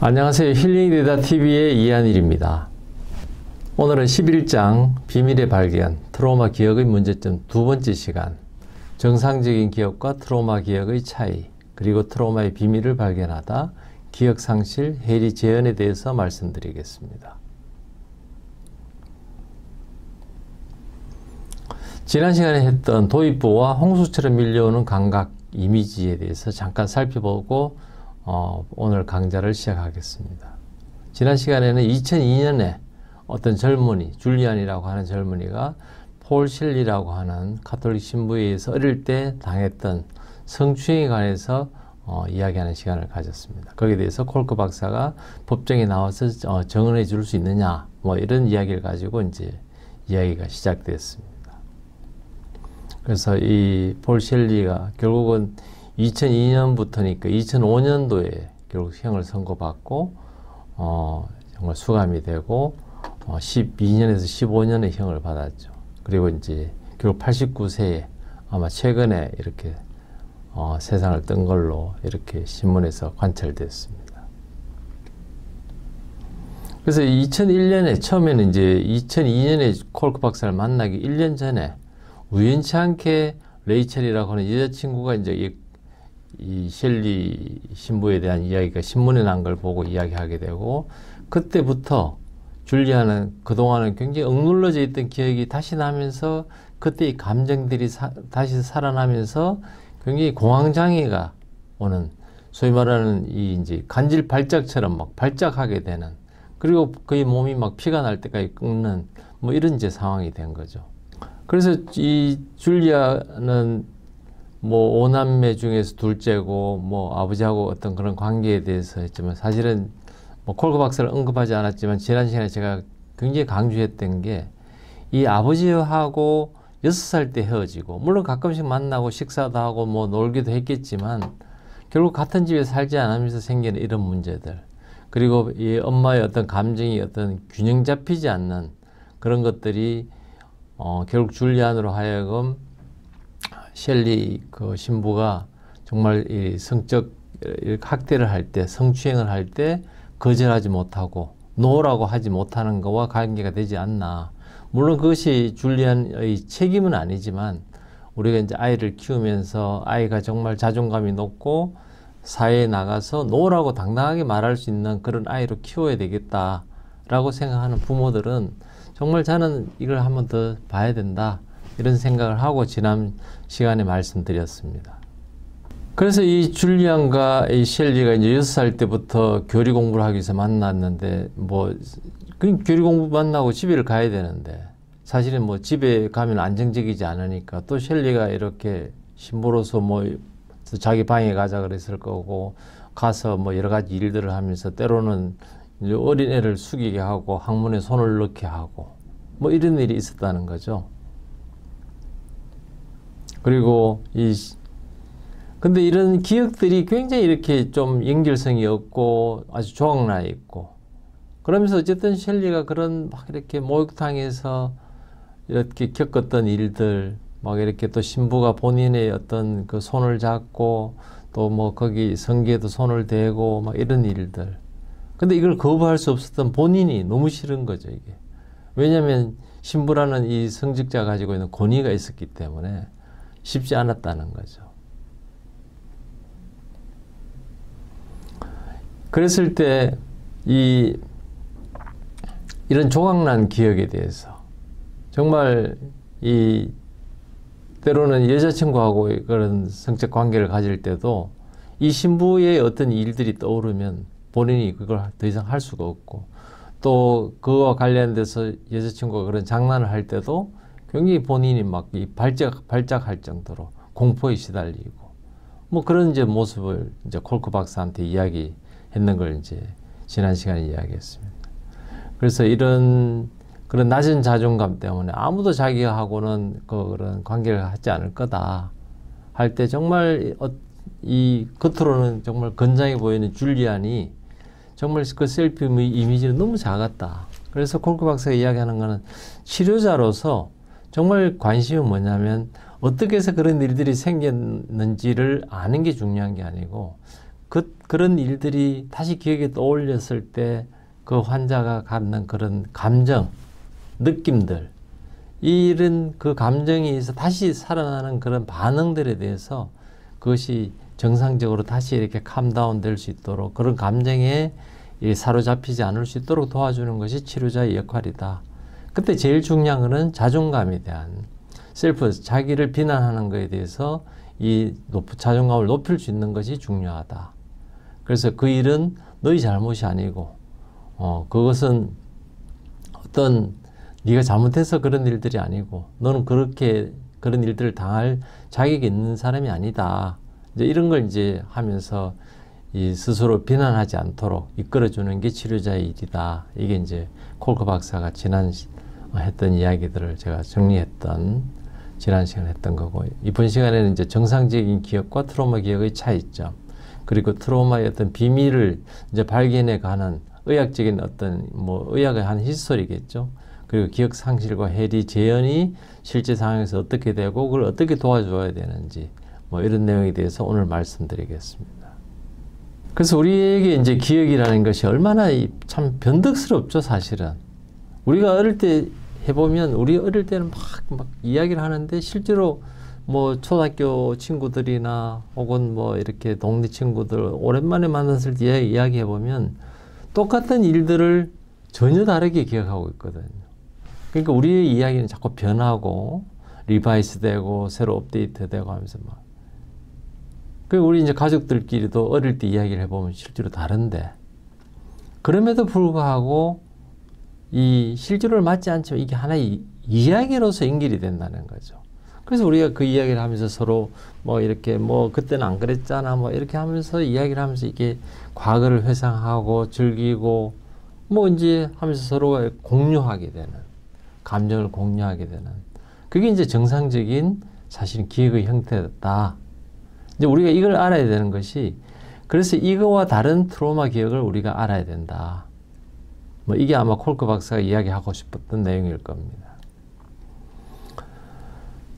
안녕하세요. 힐링데이터TV의 이한일입니다. 오늘은 11장 비밀의 발견, 트라우마 기억의 문제점 두 번째 시간, 정상적인 기억과 트라우마 기억의 차이, 그리고 트라우마의 비밀을 발견하다, 기억 상실, 해리 재현에 대해서 말씀드리겠습니다. 지난 시간에 했던 도입부와 홍수처럼 밀려오는 감각 이미지에 대해서 잠깐 살펴보고 오늘 강좌를 시작하겠습니다. 지난 시간에는 2002년에 어떤 젊은이, 줄리안이라고 하는 젊은이가 폴 셸리라고 하는 가톨릭 신부에 의해서 어릴 때 당했던 성추행에 관해서 이야기하는 시간을 가졌습니다. 거기에 대해서 콜크 박사가 법정에 나와서 증언해 줄 수 있느냐, 뭐 이런 이야기를 가지고 이제 이야기가 시작됐습니다. 그래서 이 폴 셸리가 결국은 2002년부터니까 2005년도에 결국 형을 선고받고 정말 수감이 되고 12년에서 15년의 형을 받았죠. 그리고 이제 결국 89세에 아마 최근에 이렇게 세상을 뜬 걸로 이렇게 신문에서 관찰됐습니다. 그래서 2001년에 처음에는 이제 2002년에 콜크 박사를 만나기 1년 전에 우연치 않게 레이첼이라고 하는 여자친구가 이제 이 셸리 신부에 대한 이야기가 신문에 난 걸 보고 이야기하게 되고, 그때부터 줄리아는 그동안은 굉장히 억눌러져 있던 기억이 다시 나면서 그때의 감정들이 다시 살아나면서 굉장히 공황장애가 오는, 소위 말하는 이 이제 간질 발작처럼 막 발작하게 되는, 그리고 거의 몸이 막 피가 날 때까지 끓는 뭐 이런 이제 상황이 된 거죠. 그래서 이 줄리아는 뭐 5남매 중에서 둘째고 뭐 아버지하고 어떤 그런 관계에 대해서 했지만, 사실은 뭐 콜크 박사를 언급하지 않았지만 지난 시간에 제가 굉장히 강조했던 게, 이 아버지하고 6살 때 헤어지고, 물론 가끔씩 만나고 식사도 하고 뭐 놀기도 했겠지만 결국 같은 집에 살지 않으면서 생기는 이런 문제들, 그리고 이 엄마의 어떤 감정이 어떤 균형 잡히지 않는 그런 것들이 결국 줄리안으로 하여금 셸리 그 신부가 정말 이 성적 학대를 할 때, 성추행을 할 때 거절하지 못하고 노라고 하지 못하는 것과 관계가 되지 않나. 물론 그것이 줄리안의 책임은 아니지만, 우리가 이제 아이를 키우면서 아이가 정말 자존감이 높고 사회에 나가서 노라고 당당하게 말할 수 있는 그런 아이로 키워야 되겠다라고 생각하는 부모들은 정말 저는 이걸 한번 더 봐야 된다, 이런 생각을 하고 지난 시간에 말씀드렸습니다. 그래서 이 줄리안과 이 셸리가 이제 6살 때부터 교리 공부를 하기 위해서 만났는데, 뭐 교리 공부 만나고 집에를 가야 되는데, 사실은 뭐 집에 가면 안정적이지 않으니까, 또 셸리가 이렇게 신부로서 뭐 자기 방에 가자 그랬을 거고, 가서 뭐 여러 가지 일들을 하면서 때로는 이제 어린애를 숙이게 하고 항문에 손을 넣게 하고 뭐 이런 일이 있었다는 거죠. 그리고 근데 이런 기억들이 굉장히 이렇게 좀 연결성이 없고 아주 조각나 있고, 그러면서 어쨌든 셸리가 그런 막 이렇게 목욕탕에서 이렇게 겪었던 일들, 막 이렇게 또 신부가 본인의 어떤 그 손을 잡고 또 뭐 거기 성기에도 손을 대고 막 이런 일들. 근데 이걸 거부할 수 없었던 본인이 너무 싫은 거죠, 이게. 왜냐하면 신부라는 이 성직자가 가지고 있는 권위가 있었기 때문에 쉽지 않았다는 거죠. 그랬을 때 이런 조각난 기억에 대해서 정말 때로는 여자친구하고 그런 성적 관계를 가질 때도 이 신부의 어떤 일들이 떠오르면 본인이 그걸 더 이상 할 수가 없고, 또 그와 관련돼서 여자친구가 그런 장난을 할 때도 굉장히 본인이 막 발작할 정도로 공포에 시달리고, 뭐 그런 이제 모습을 이제 콜크 박사한테 이야기했는 걸 이제 지난 시간에 이야기했습니다. 그래서 그런 낮은 자존감 때문에 아무도 자기하고는 그런 관계를 하지 않을 거다 할 때, 정말 이 겉으로는 정말 건장해 보이는 줄리안이 정말 그 셀피 이미지는 너무 작았다. 그래서 콜크 박사가 이야기하는 거는, 치료자로서 정말 관심은 뭐냐면 어떻게 해서 그런 일들이 생겼는지를 아는 게 중요한 게 아니고, 그런 일들이 다시 기억에 떠올렸을 때 그 환자가 갖는 그런 감정, 느낌들, 이런 그 감정이 있어 다시 살아나는 그런 반응들에 대해서 그것이 정상적으로 다시 이렇게 캄다운 될 수 있도록 그런 감정에 사로잡히지 않을 수 있도록 도와주는 것이 치료자의 역할이다. 그때 제일 중요한 것은 자존감에 대한 셀프, 자기를 비난하는 것에 대해서 이 자존감을 높일 수 있는 것이 중요하다. 그래서 그 일은 너희 잘못이 아니고 그것은 어떤 네가 잘못해서 그런 일들이 아니고 너는 그렇게 그런 일들을 당할 자격이 있는 사람이 아니다. 이제 이런 걸 이제 하면서 이 스스로 비난하지 않도록 이끌어주는 게 치료자의 일이다. 이게 이제 콜크 박사가 지난 했던 이야기들을 제가 정리했던 지난 시간에 했던 거고, 이번 시간에는 이제 정상적인 기억과 트라우마 기억의 차이점, 그리고 트라우마의 어떤 비밀을 이제 발견해 가는 의학적인 어떤 의학의 한 히스토리겠죠. 그리고 기억 상실과 해리 재현이 실제 상황에서 어떻게 되고 그걸 어떻게 도와줘야 되는지 이런 내용에 대해서 오늘 말씀드리겠습니다. 그래서 우리에게 이제 기억이라는 것이 얼마나 참 변덕스럽죠, 사실은. 우리가 어릴 때 해보면 우리 어릴 때는 막 이야기를 하는데 실제로 초등학교 친구들이나 혹은 이렇게 동네 친구들 오랜만에 만났을 때 이야기해보면 똑같은 일들을 전혀 다르게 기억하고 있거든요. 그러니까 우리의 이야기는 자꾸 변하고 리바이스 되고 새로 업데이트 되고 하면서 그리고 우리 이제 가족들끼리도 어릴 때 이야기를 해보면 실제로 다른데, 그럼에도 불구하고 이 실제로를 맞지 않지만 이게 하나의 이야기로서 연결이 된다는 거죠. 그래서 우리가 그 이야기를 하면서 서로 이렇게 그때는 안 그랬잖아 이렇게 하면서 이야기를 하면서 이게 과거를 회상하고 즐기고 이제 하면서 서로가 공유하게 되는, 감정을 공유하게 되는, 그게 이제 정상적인 사실은 기억의 형태다. 이제 우리가 이걸 알아야 되는 것이, 그래서 이거와 다른 트라우마 기억을 우리가 알아야 된다. 이게 아마 콜크 박사가 이야기하고 싶었던 내용일 겁니다.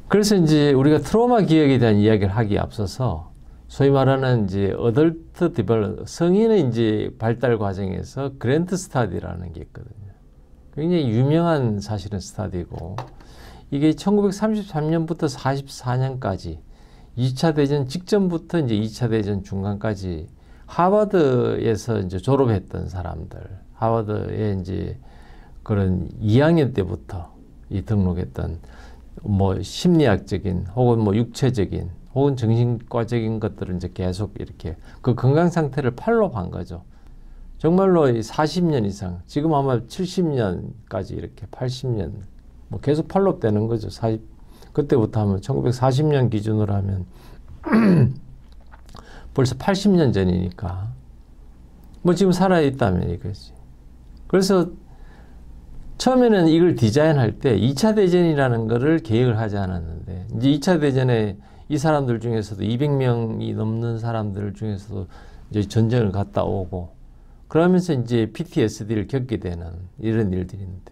그래서 이제 우리가 트라우마 기억에 대한 이야기를 하기에 앞서서 소위 말하는 이제 어덜트 디벨롭, 성인의 이제 발달 과정에서 그랜트 스터디라는 게 있거든요. 굉장히 유명한 사실은 스터디고, 이게 1933년부터 44년까지 2차 대전 직전부터 이제 2차 대전 중간까지 하버드에서 이제 졸업했던 사람들, 하버드에 이제 그런 2학년 때부터 등록했던 심리학적인 혹은 육체적인 혹은 정신과적인 것들을 이제 계속 이렇게 그 건강 상태를 팔로우한 거죠. 정말로 40년 이상, 지금 아마 70년까지 이렇게 80년 계속 팔로우 되는 거죠. 그때부터 하면 1940년 기준으로 하면 벌써 80년 전이니까 지금 살아있다면 이거지. 그래서 처음에는 이걸 디자인할 때 2차 대전이라는 거를 계획을 하지 않았는데, 이제 2차 대전에 이 사람들 중에서도 200명이 넘는 사람들 중에서도 이제 전쟁을 갔다 오고 그러면서 이제 PTSD를 겪게 되는 이런 일들인데,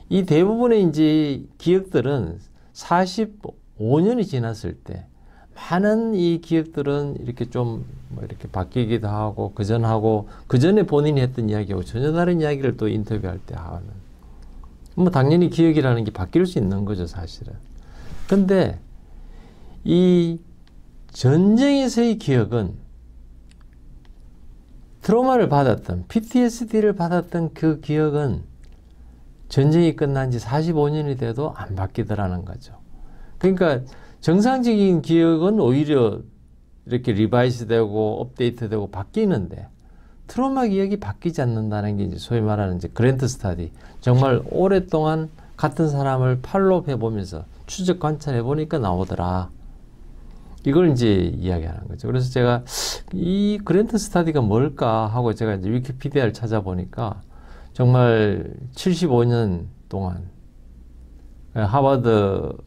이 대부분의 이제 기억들은 45년이 지났을 때 많은 이 기억들은 이렇게 좀 이렇게 바뀌기도 하고 그 전에 본인이 했던 이야기하고 전혀 다른 이야기를 또 인터뷰할 때 하는, 당연히 기억이라는 게 바뀔 수 있는 거죠, 사실은. 근데 이 전쟁에서의 기억은 트라우마를 받았던, PTSD를 받았던 그 기억은 전쟁이 끝난 지 45년이 돼도 안 바뀌더라는 거죠. 그러니까 정상적인 기억은 오히려 이렇게 리바이스 되고 업데이트 되고 바뀌는데, 트라우마 기억이 바뀌지 않는다는 게 이제 소위 말하는 이제 그랜트 스터디, 정말 오랫동안 같은 사람을 팔로우 해보면서 추적 관찰해 보니까 나오더라. 이걸 이제 이야기하는 거죠. 그래서 제가 이 그랜트 스터디가 뭘까 하고 제가 이제 위키피디아를 찾아보니까 정말 75년 동안 하버드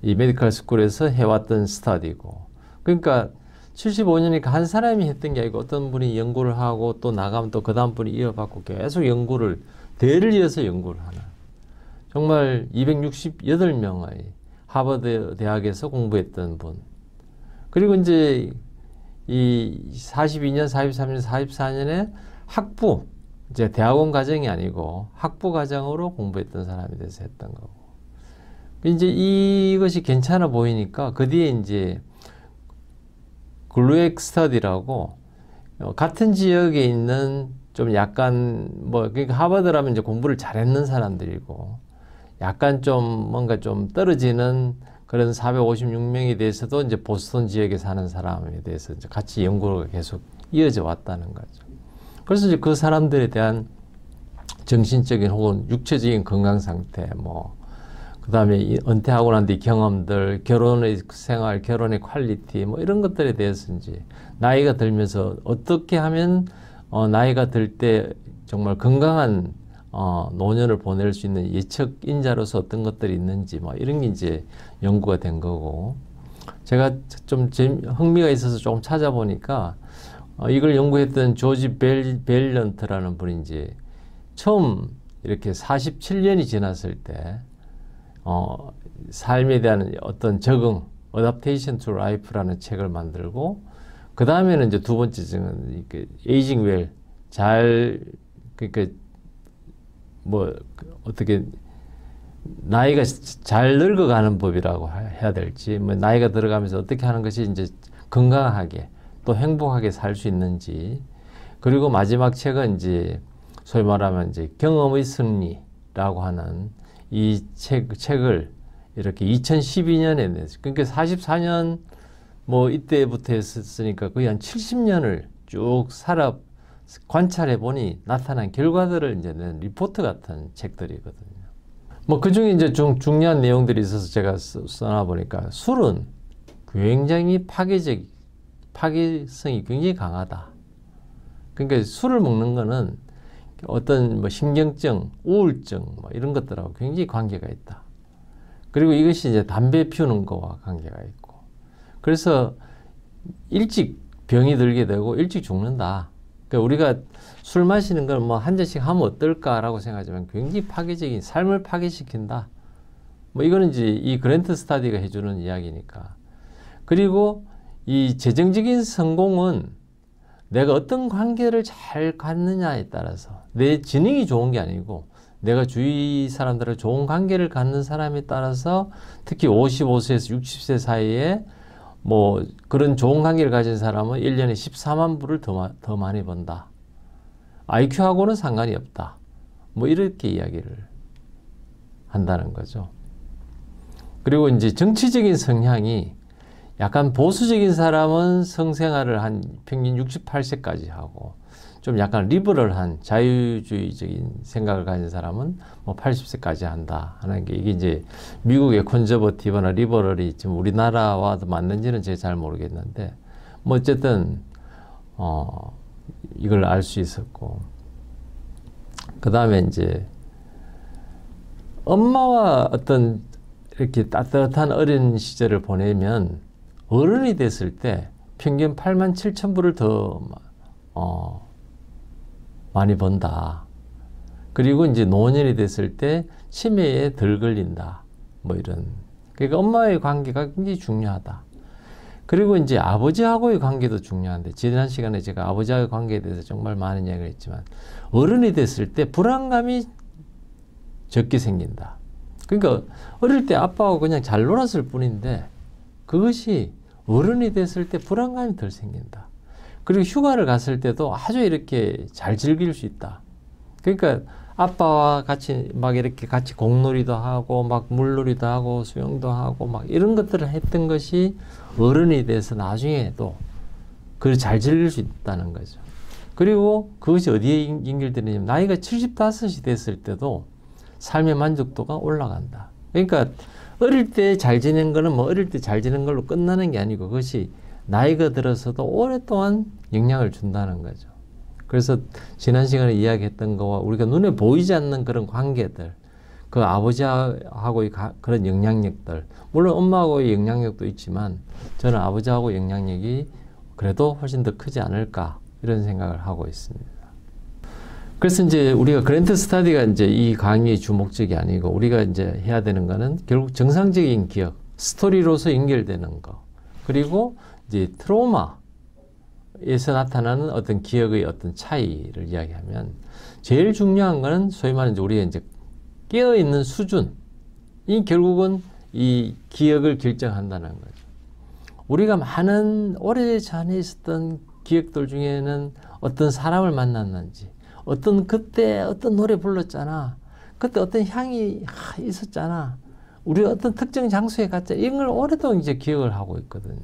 이 메디컬 스쿨에서 해왔던 스터디고, 그러니까 75년이니까 한 사람이 했던 게 아니고 어떤 분이 연구를 하고 또 나가면 또 그 다음 분이 이어받고 계속 연구를, 대를 이어서 연구를 하는, 정말 268명의 하버드 대학에서 공부했던 분, 그리고 이제 이 42년, 43년, 44년에 학부, 이제 대학원 과정이 아니고 학부 과정으로 공부했던 사람이 돼서 했던 거고. 이제 이것이 괜찮아 보이니까 그 뒤에 이제 글루엑 스터디라고 같은 지역에 있는 좀 약간 뭐 그러니까 하버드라면 이제 공부를 잘했는 사람들이고 약간 좀 뭔가 좀 떨어지는 그런 456명에 대해서도 이제 보스턴 지역에 사는 사람에 대해서 이제 같이 연구가 계속 이어져 왔다는 거죠. 그래서 이제 그 사람들에 대한 정신적인 혹은 육체적인 건강 상태, 뭐, 그 다음에 은퇴하고 난 뒤 경험들, 결혼의 생활, 결혼의 퀄리티, 뭐 이런 것들에 대해서 이제 나이가 들면서 어떻게 하면 나이가 들 때 정말 건강한 노년을 보낼 수 있는 예측 인자로서 어떤 것들이 있는지 뭐 이런 게 이제 연구가 된 거고, 제가 좀 흥미가 있어서 조금 찾아보니까 이걸 연구했던 조지 벨런트라는 분이 이제 처음 이렇게 47년이 지났을 때 삶에 대한 어떤 적응, Adaptation to Life라는 책을 만들고, 그 다음에는 이제 두 번째는 에이징 웰, 그러니까 뭐 어떻게 나이가 잘 늙어가는 법이라고 해야 될지, 뭐 나이가 들어가면서 어떻게 하는 것이 이제 건강하게 또 행복하게 살 수 있는지, 그리고 마지막 책은 이제 소위 말하면 이제 경험의 승리라고 하는 이 책을 이렇게 2012년에 냈어요. 그러니까 44년 뭐 이때부터 했으니까 거의 한 70년을 쭉 관찰해 보니 나타난 결과들을 이제 낸 리포트 같은 책들이거든요. 뭐 그 중에 이제 중요한 내용들이 있어서 제가 써놔 보니까 술은 굉장히 파괴성이 굉장히 강하다. 그러니까 술을 먹는 거는 어떤 뭐 신경증, 우울증 뭐 이런 것들하고 굉장히 관계가 있다. 그리고 이것이 이제 담배 피우는 거와 관계가 있고. 그래서 일찍 병이 들게 되고 일찍 죽는다. 그러니까 우리가 술 마시는 걸 뭐 한 잔씩 하면 어떨까라고 생각하지만 굉장히 파괴적인 삶을 파괴시킨다. 뭐 이거는 이제 이 그랜트 스터디가 해주는 이야기니까. 그리고 이 재정적인 성공은 내가 어떤 관계를 잘 갖느냐에 따라서, 내 지능이 좋은 게 아니고 내가 주위 사람들과 좋은 관계를 갖는 사람에 따라서, 특히 55세에서 60세 사이에 뭐 그런 좋은 관계를 가진 사람은 1년에 14만 불을 더 많이 번다. IQ하고는 상관이 없다. 뭐 이렇게 이야기를 한다는 거죠. 그리고 이제 정치적인 성향이 약간 보수적인 사람은 성생활을 한 평균 68세까지 하고, 좀 약간 리버럴한 자유주의적인 생각을 가진 사람은 뭐 80세까지 한다 하는 게, 이게 이제 미국의 컨저버티브나 리버럴이 지금 우리나라와도 맞는지는 제가 잘 모르겠는데, 뭐 어쨌든 이걸 알 수 있었고, 그 다음에 이제 엄마와 어떤 이렇게 따뜻한 어린 시절을 보내면 어른이 됐을 때 평균 87,000불을 더 많이 번다. 그리고 이제 노년이 됐을 때 치매에 덜 걸린다. 뭐 이런. 그러니까 엄마의 관계가 굉장히 중요하다. 그리고 이제 아버지하고의 관계도 중요한데, 지난 시간에 제가 아버지와의 관계에 대해서 정말 많은 이야기를 했지만, 어른이 됐을 때 불안감이 적게 생긴다. 그러니까 어릴 때 아빠하고 그냥 잘 놀았을 뿐인데 그것이 어른이 됐을 때 불안감이 덜 생긴다. 그리고 휴가를 갔을 때도 아주 이렇게 잘 즐길 수 있다. 그러니까 아빠와 같이 막 이렇게 같이 공놀이도 하고 막 물놀이도 하고 수영도 하고 막 이런 것들을 했던 것이 어른이 돼서 나중에도 그걸 잘 즐길 수 있다는 거죠. 그리고 그것이 어디에 연결되느냐면 나이가 75이 됐을 때도 삶의 만족도가 올라간다. 그러니까 어릴 때 잘 지낸 거는 뭐 어릴 때 잘 지낸 걸로 끝나는 게 아니고, 그것이 나이가 들어서도 오랫동안 영향을 준다는 거죠. 그래서 지난 시간에 이야기했던 거와 우리가 눈에 보이지 않는 그런 관계들, 그 아버지하고의 그런 영향력들, 물론 엄마하고의 영향력도 있지만 저는 아버지하고 영향력이 그래도 훨씬 더 크지 않을까 이런 생각을 하고 있습니다. 그래서 이제 우리가 그랜트 스터디가 이제 이 강의의 주 목적이 아니고, 우리가 이제 해야 되는 거는 결국 정상적인 기억, 스토리로서 연결되는 거, 그리고 이제 트라우마, 에서 나타나는 어떤 기억의 어떤 차이를 이야기하면 제일 중요한 거는 소위 말하는 우리가 이제 깨어있는 수준이 결국은 이 기억을 결정한다는 거죠. 우리가 많은 오래전에 있었던 기억들 중에는 어떤 사람을 만났는지, 어떤 그때 어떤 노래 불렀잖아, 그때 어떤 향이 있었잖아, 우리가 어떤 특정 장소에 갔잖아, 이런 걸 오랫동안 이제 기억을 하고 있거든요.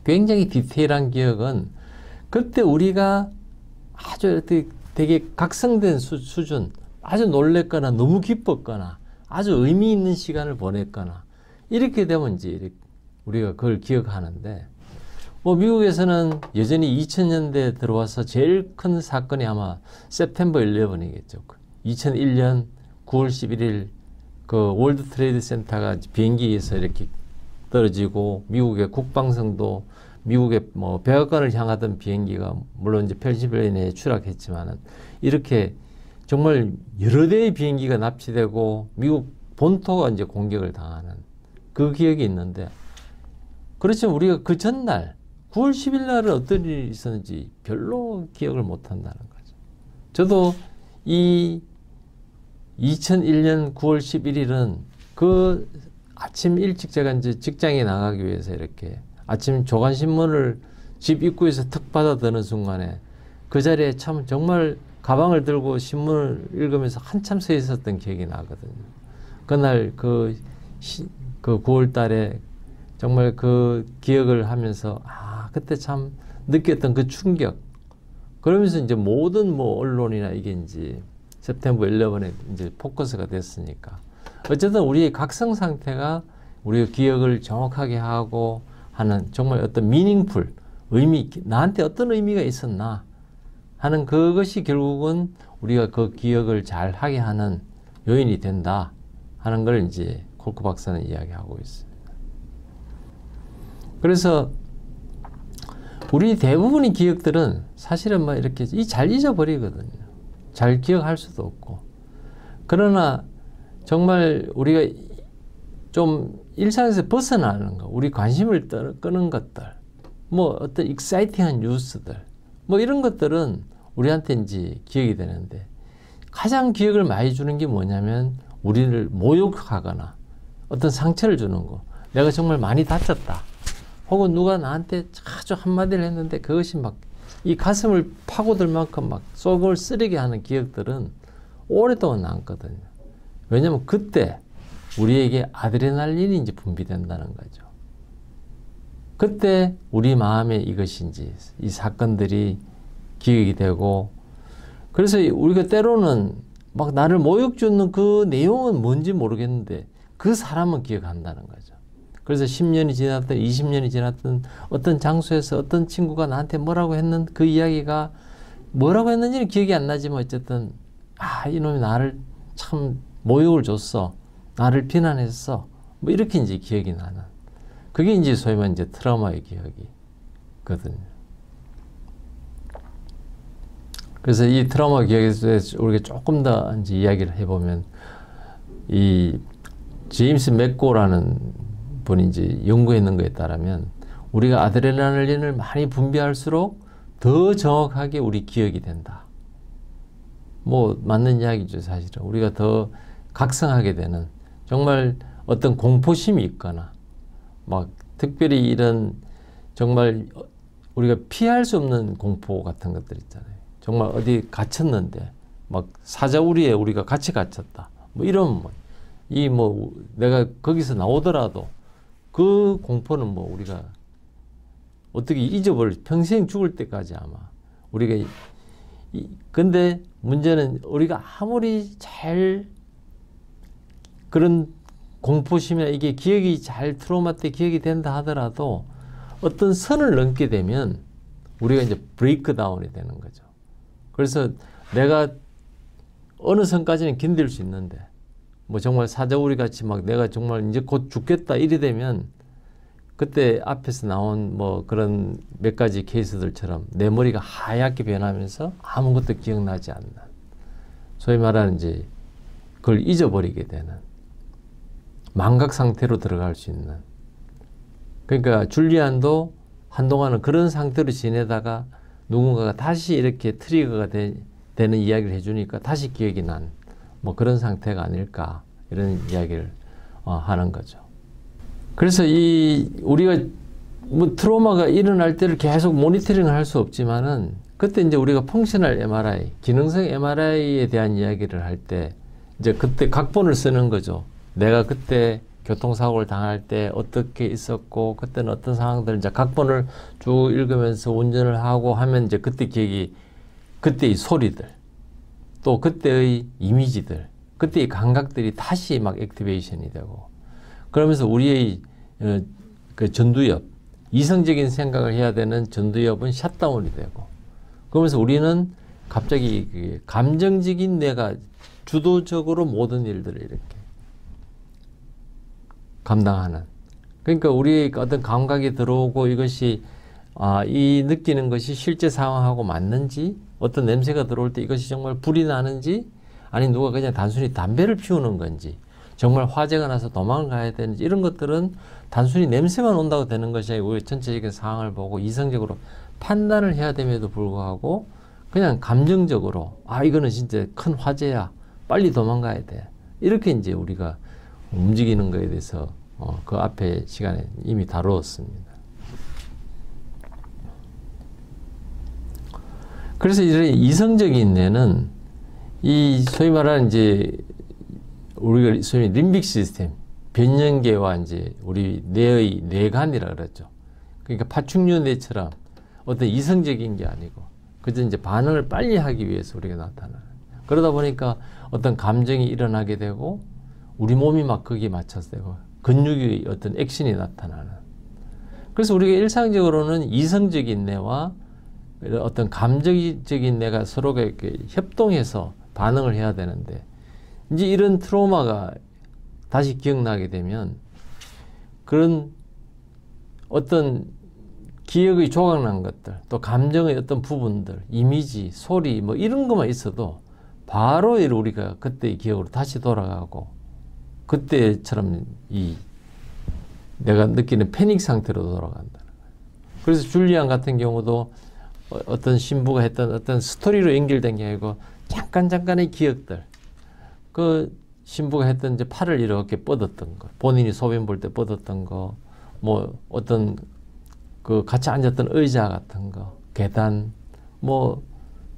굉장히 디테일한 기억은 그때 우리가 아주 되게 각성된 수준, 아주 놀랬거나 너무 기뻤거나 아주 의미 있는 시간을 보냈거나 이렇게 되면 이제 우리가 그걸 기억하는데, 뭐 미국에서는 여전히 2000년대 들어와서 제일 큰 사건이 아마 September 11이겠죠. 2001년 9월 11일 그 월드 트레이드 센터가 비행기에서 이렇게 떨어지고 미국의 국방성도 미국의 뭐 백악관을 향하던 비행기가 물론 이제 펜실베이니아에 추락했지만은 이렇게 정말 여러 대의 비행기가 납치되고 미국 본토가 이제 공격을 당하는 그 기억이 있는데, 그렇지만 우리가 그 전날 9월 10일 날은 어떤 일이 있었는지 별로 기억을 못 한다는 거죠. 저도 이 2001년 9월 11일은 그 아침 일찍 제가 이제 직장에 나가기 위해서 이렇게 아침 조간신문을 집 입구에서 턱 받아 드는 순간에 그 자리에 참 정말 가방을 들고 신문을 읽으면서 한참 서 있었던 기억이 나거든요. 그날 그 9월 달에 정말 그 기억을 하면서 그때 참 느꼈던 그 충격, 그러면서 이제 모든 뭐 언론이나 이게 이제 September 11에 이제 포커스가 됐으니까 어쨌든 우리의 각성 상태가 우리가 기억을 정확하게 하고 하는 정말 어떤 미닝풀 의미, 나한테 어떤 의미가 있었나 하는 그것이 결국은 우리가 그 기억을 잘 하게 하는 요인이 된다 하는 걸 이제 콜크 박사는 이야기하고 있습니다. 그래서 우리 대부분의 기억들은 사실은 뭐 이렇게 잘 잊어버리거든요. 잘 기억할 수도 없고. 그러나 정말 우리가 좀 일상에서 벗어나는 거, 우리 관심을 끄는 것들, 뭐 어떤 익사이팅한 뉴스들, 뭐 이런 것들은 우리한테 이제 기억이 되는데, 가장 기억을 많이 주는 게 뭐냐면 우리를 모욕하거나 어떤 상처를 주는 거. 내가 정말 많이 다쳤다. 혹은 누가 나한테 아주 한마디를 했는데 그것이 막 이 가슴을 파고들 만큼 막 속을 쓰리게 하는 기억들은 오랫동안 남거든요. 왜냐하면 그때 우리에게 아드레날린이 이제 분비된다는 거죠. 그때 우리 마음에 이것이 이제 이 사건들이 기억이 되고, 그래서 우리가 때로는 막 나를 모욕 주는 그 내용은 뭔지 모르겠는데 그 사람은 기억한다는 거죠. 그래서 10년이 지났든 20년이 지났든 어떤 장소에서 어떤 친구가 나한테 뭐라고 했는 그 이야기가 뭐라고 했는지는 기억이 안 나지만 어쨌든 이놈이 나를 참 모욕을 줬어, 나를 비난했어, 뭐 이렇게 이제 기억이 나는, 그게 이제 소위 말하는 이제 트라우마의 기억이거든요. 그래서 이 트라우마 기억에 대해서 우리가 조금 더 이제 이야기를 해보면, 이 제임스 맥고라는 분이 이제 연구했는 거에 따르면 우리가 아드레날린을 많이 분비할수록 더 정확하게 우리 기억이 된다. 뭐 맞는 이야기죠, 사실은. 우리가 더 각성하게 되는, 정말 어떤 공포심이 있거나 막 특별히 이런 정말 우리가 피할 수 없는 공포 같은 것들 있잖아요. 정말 어디 갇혔는데 막 사자우리에 우리가 같이 갇혔다. 뭐 이런 뭐 내가 거기서 나오더라도 그 공포는 뭐 우리가 어떻게 잊어버릴, 평생 죽을 때까지 아마 우리가 근데 문제는 우리가 아무리 잘 그런 공포심이나 이게 기억이 잘 트라우마 때 기억이 된다 하더라도 어떤 선을 넘게 되면 우리가 이제 브레이크 다운이 되는 거죠. 그래서 내가 어느 선까지는 견딜 수 있는데 뭐 정말 사자우리 같이 막 내가 정말 이제 곧 죽겠다 이래 되면 그때 앞에서 나온 뭐 그런 몇 가지 케이스들처럼 내 머리가 하얗게 변하면서 아무것도 기억나지 않는, 소위 말하는 이제 그걸 잊어버리게 되는 망각 상태로 들어갈 수 있는. 그러니까 줄리안도 한동안은 그런 상태로 지내다가 누군가가 다시 이렇게 트리거가 되는 이야기를 해주니까 다시 기억이 난 뭐 그런 상태가 아닐까 이런 이야기를 하는 거죠. 그래서 우리가 뭐 트라우마가 일어날 때를 계속 모니터링을 할 수 없지만은 그때 이제 우리가 펑셔널 MRI, 기능성 MRI에 대한 이야기를 할 때 이제 그때 각본을 쓰는 거죠. 내가 그때 교통사고를 당할 때 어떻게 있었고 그때는 어떤 상황들 이제 각본을 쭉 읽으면서 운전을 하고 하면 이제 그때 기억이 그때의 소리들 또 그때의 이미지들 그때의 감각들이 다시 막 액티베이션이 되고 그러면서 우리의 그 전두엽 이성적인 생각을 해야 되는 전두엽은 샷다운이 되고 그러면서 우리는 갑자기 감정적인 내가 주도적으로 모든 일들을 이렇게 감당하는 그러니까 우리의 어떤 감각이 들어오고 이것이 이 느끼는 것이 실제 상황하고 맞는지 어떤 냄새가 들어올 때 이것이 정말 불이 나는지 아니 누가 그냥 단순히 담배를 피우는 건지 정말 화재가 나서 도망을 가야 되는지 이런 것들은 단순히 냄새만 온다고 되는 것이 아니고 우리 전체적인 상황을 보고 이성적으로 판단을 해야 됨에도 불구하고 그냥 감정적으로 이거는 진짜 큰 화재야 빨리 도망가야 돼 이렇게 이제 우리가 움직이는 것에 대해서 그 앞에 시간에 이미 다루었습니다. 그래서 이런 이성적인 뇌는 이 소위 말하는 이제 우리가 소위 림빅 시스템, 변연계와 이제 우리 뇌의 뇌관이라 그러죠. 그러니까 파충류 뇌처럼 어떤 이성적인 게 아니고 그저 이제 반응을 빨리 하기 위해서 우리가 나타나는. 그러다 보니까 어떤 감정이 일어나게 되고 우리 몸이 막 거기에 맞춰서 되고 근육의 어떤 액션이 나타나는. 그래서 우리가 일상적으로는 이성적인 뇌와 어떤 감정적인 뇌가 서로가 이렇게 협동해서 반응을 해야 되는데 이제 이런 트라우마가 다시 기억나게 되면 그런 어떤 기억의 조각난 것들 또 감정의 어떤 부분들 이미지, 소리 뭐 이런 것만 있어도 바로 우리가 그때의 기억으로 다시 돌아가고 그때처럼 내가 느끼는 패닉 상태로 돌아간다는 거예요. 그래서 줄리안 같은 경우도 어떤 신부가 했던 어떤 스토리로 연결된 게 아니고 잠깐의 기억들. 그 신부가 했던 이제 팔을 이렇게 뻗었던 거, 본인이 소변 볼 때 뻗었던 거, 뭐 어떤 그 같이 앉았던 의자 같은 거, 계단, 뭐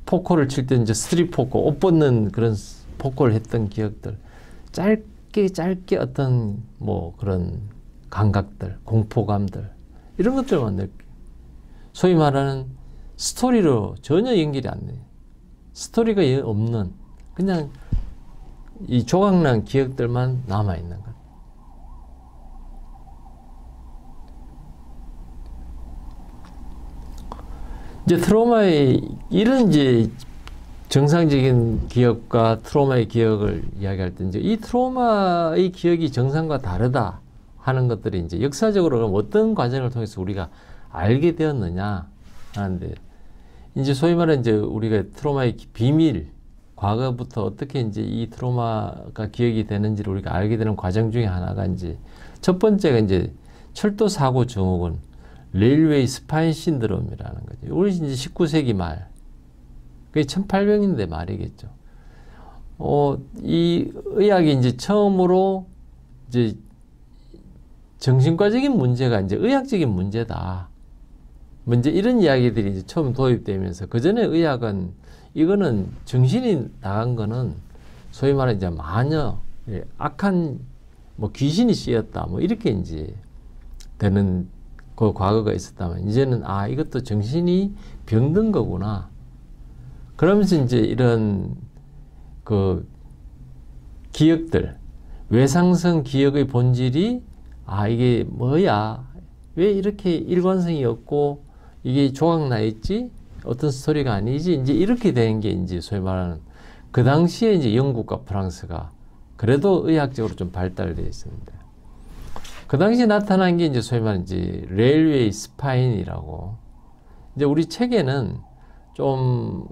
포커를 칠 때 이제 스트릿 포커, 옷 벗는 그런 포커를 했던 기억들. 짧게 어떤 뭐 그런 감각들, 공포감들 이런 것들만 느껴. 소위 말하는 스토리로 전혀 연결이 안 돼요. 스토리가 없는 그냥 이 조각난 기억들만 남아있는 것. 이제 트라우마의 이런 이제 정상적인 기억과 트라우마의 기억을 이야기할 때 이제 이 트라우마의 기억이 정상과 다르다 하는 것들이 이제 역사적으로 그럼 어떤 과정을 통해서 우리가 알게 되었느냐 하는데 이제 소위 말하는 이제 우리가 트라우마의 비밀 과거부터 어떻게 이제 이 트라우마가 기억이 되는지를 우리가 알게 되는 과정 중에 하나가 이제 첫 번째가 이제 철도 사고 증후군 레일웨이 스파인 신드롬이라는 거죠. 우리 이제 19세기 말 그게 1800년대 말이겠죠. 이 의학이 이제 처음으로 이제 정신과적인 문제가 이제 의학적인 문제다. 먼저 이런 이야기들이 이제 처음 도입되면서 그 전에 의학은 이거는 정신이 나간 거는 소위 말하는 이제 마녀, 악한 뭐 귀신이 씌었다 뭐 이렇게 이제 되는 그 과거가 있었다면 이제는 이것도 정신이 병든 거구나. 그러면서 이제 이런 그 기억들, 외상성 기억의 본질이 이게 뭐야? 왜 이렇게 일관성이 없고 이게 조각나 있지? 어떤 스토리가 아니지? 이제 이렇게 된 게 이제 소위 말하는 그 당시에 이제 영국과 프랑스가 그래도 의학적으로 좀 발달되어 있습니다. 그 당시에 나타난 게 이제 소위 말하는 이제 레일웨이 스파인이라고 이제 우리 책에는 좀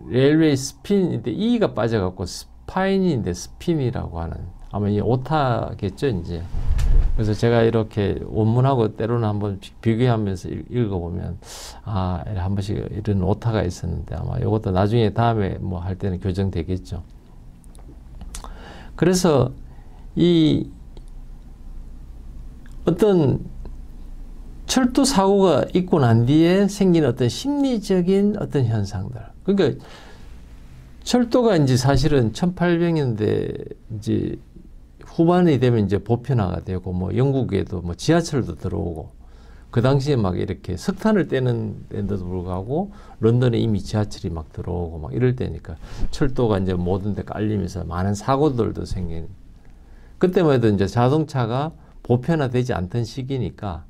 레일웨이 스핀인데 E가 빠져갖고 스파인인데 스핀이라고 하는 아마 이 오타겠죠 이제 그래서 제가 이렇게 원문하고 때로는 한번 비교하면서 읽어보면 아, 한 번씩 이런 오타가 있었는데 아마 이것도 나중에 다음에 뭐 할 때는 교정되겠죠. 그래서 이 어떤 철도 사고가 있고 난 뒤에 생긴 어떤 심리적인 어떤 현상들. 그러니까 철도가 이제 사실은 1800년대 이제 후반이 되면 이제 보편화가 되고 뭐 영국에도 뭐 지하철도 들어오고 그 당시에 막 이렇게 석탄을 떼는 데도 불구하고 런던에 이미 지하철이 막 들어오고 막 이럴 때니까 철도가 이제 모든 데 깔리면서 많은 사고들도 생긴. 그때만 해도 이제 자동차가 보편화되지 않던 시기니까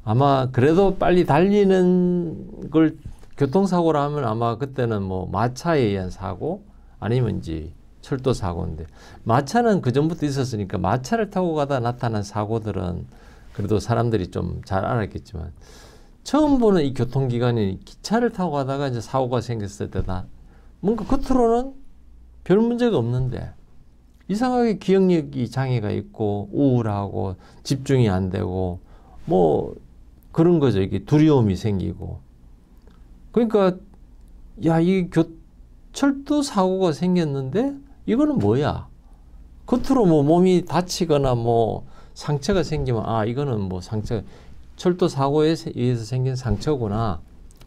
아마 그래도 빨리 달리는 걸 교통사고라 하면 아마 그때는 뭐 마차에 의한 사고 아니면 이제 철도 사고인데 마차는 그 전부터 있었으니까 마차를 타고 가다 나타난 사고들은 그래도 사람들이 좀 잘 알았겠지만 처음 보는 이 교통기관이 기차를 타고 가다가 이제 사고가 생겼을 때다 뭔가 겉으로는 별 문제가 없는데 이상하게 기억력이 장애가 있고 우울하고 집중이 안 되고 뭐 그런 거죠. 이게 두려움이 생기고 그러니까 야, 이 철도 사고가 생겼는데 이거는 뭐야? 겉으로 뭐 몸이 다치거나 뭐 상처가 생기면 아 이거는 뭐 상처 철도 사고에 의해서 생긴 상처구나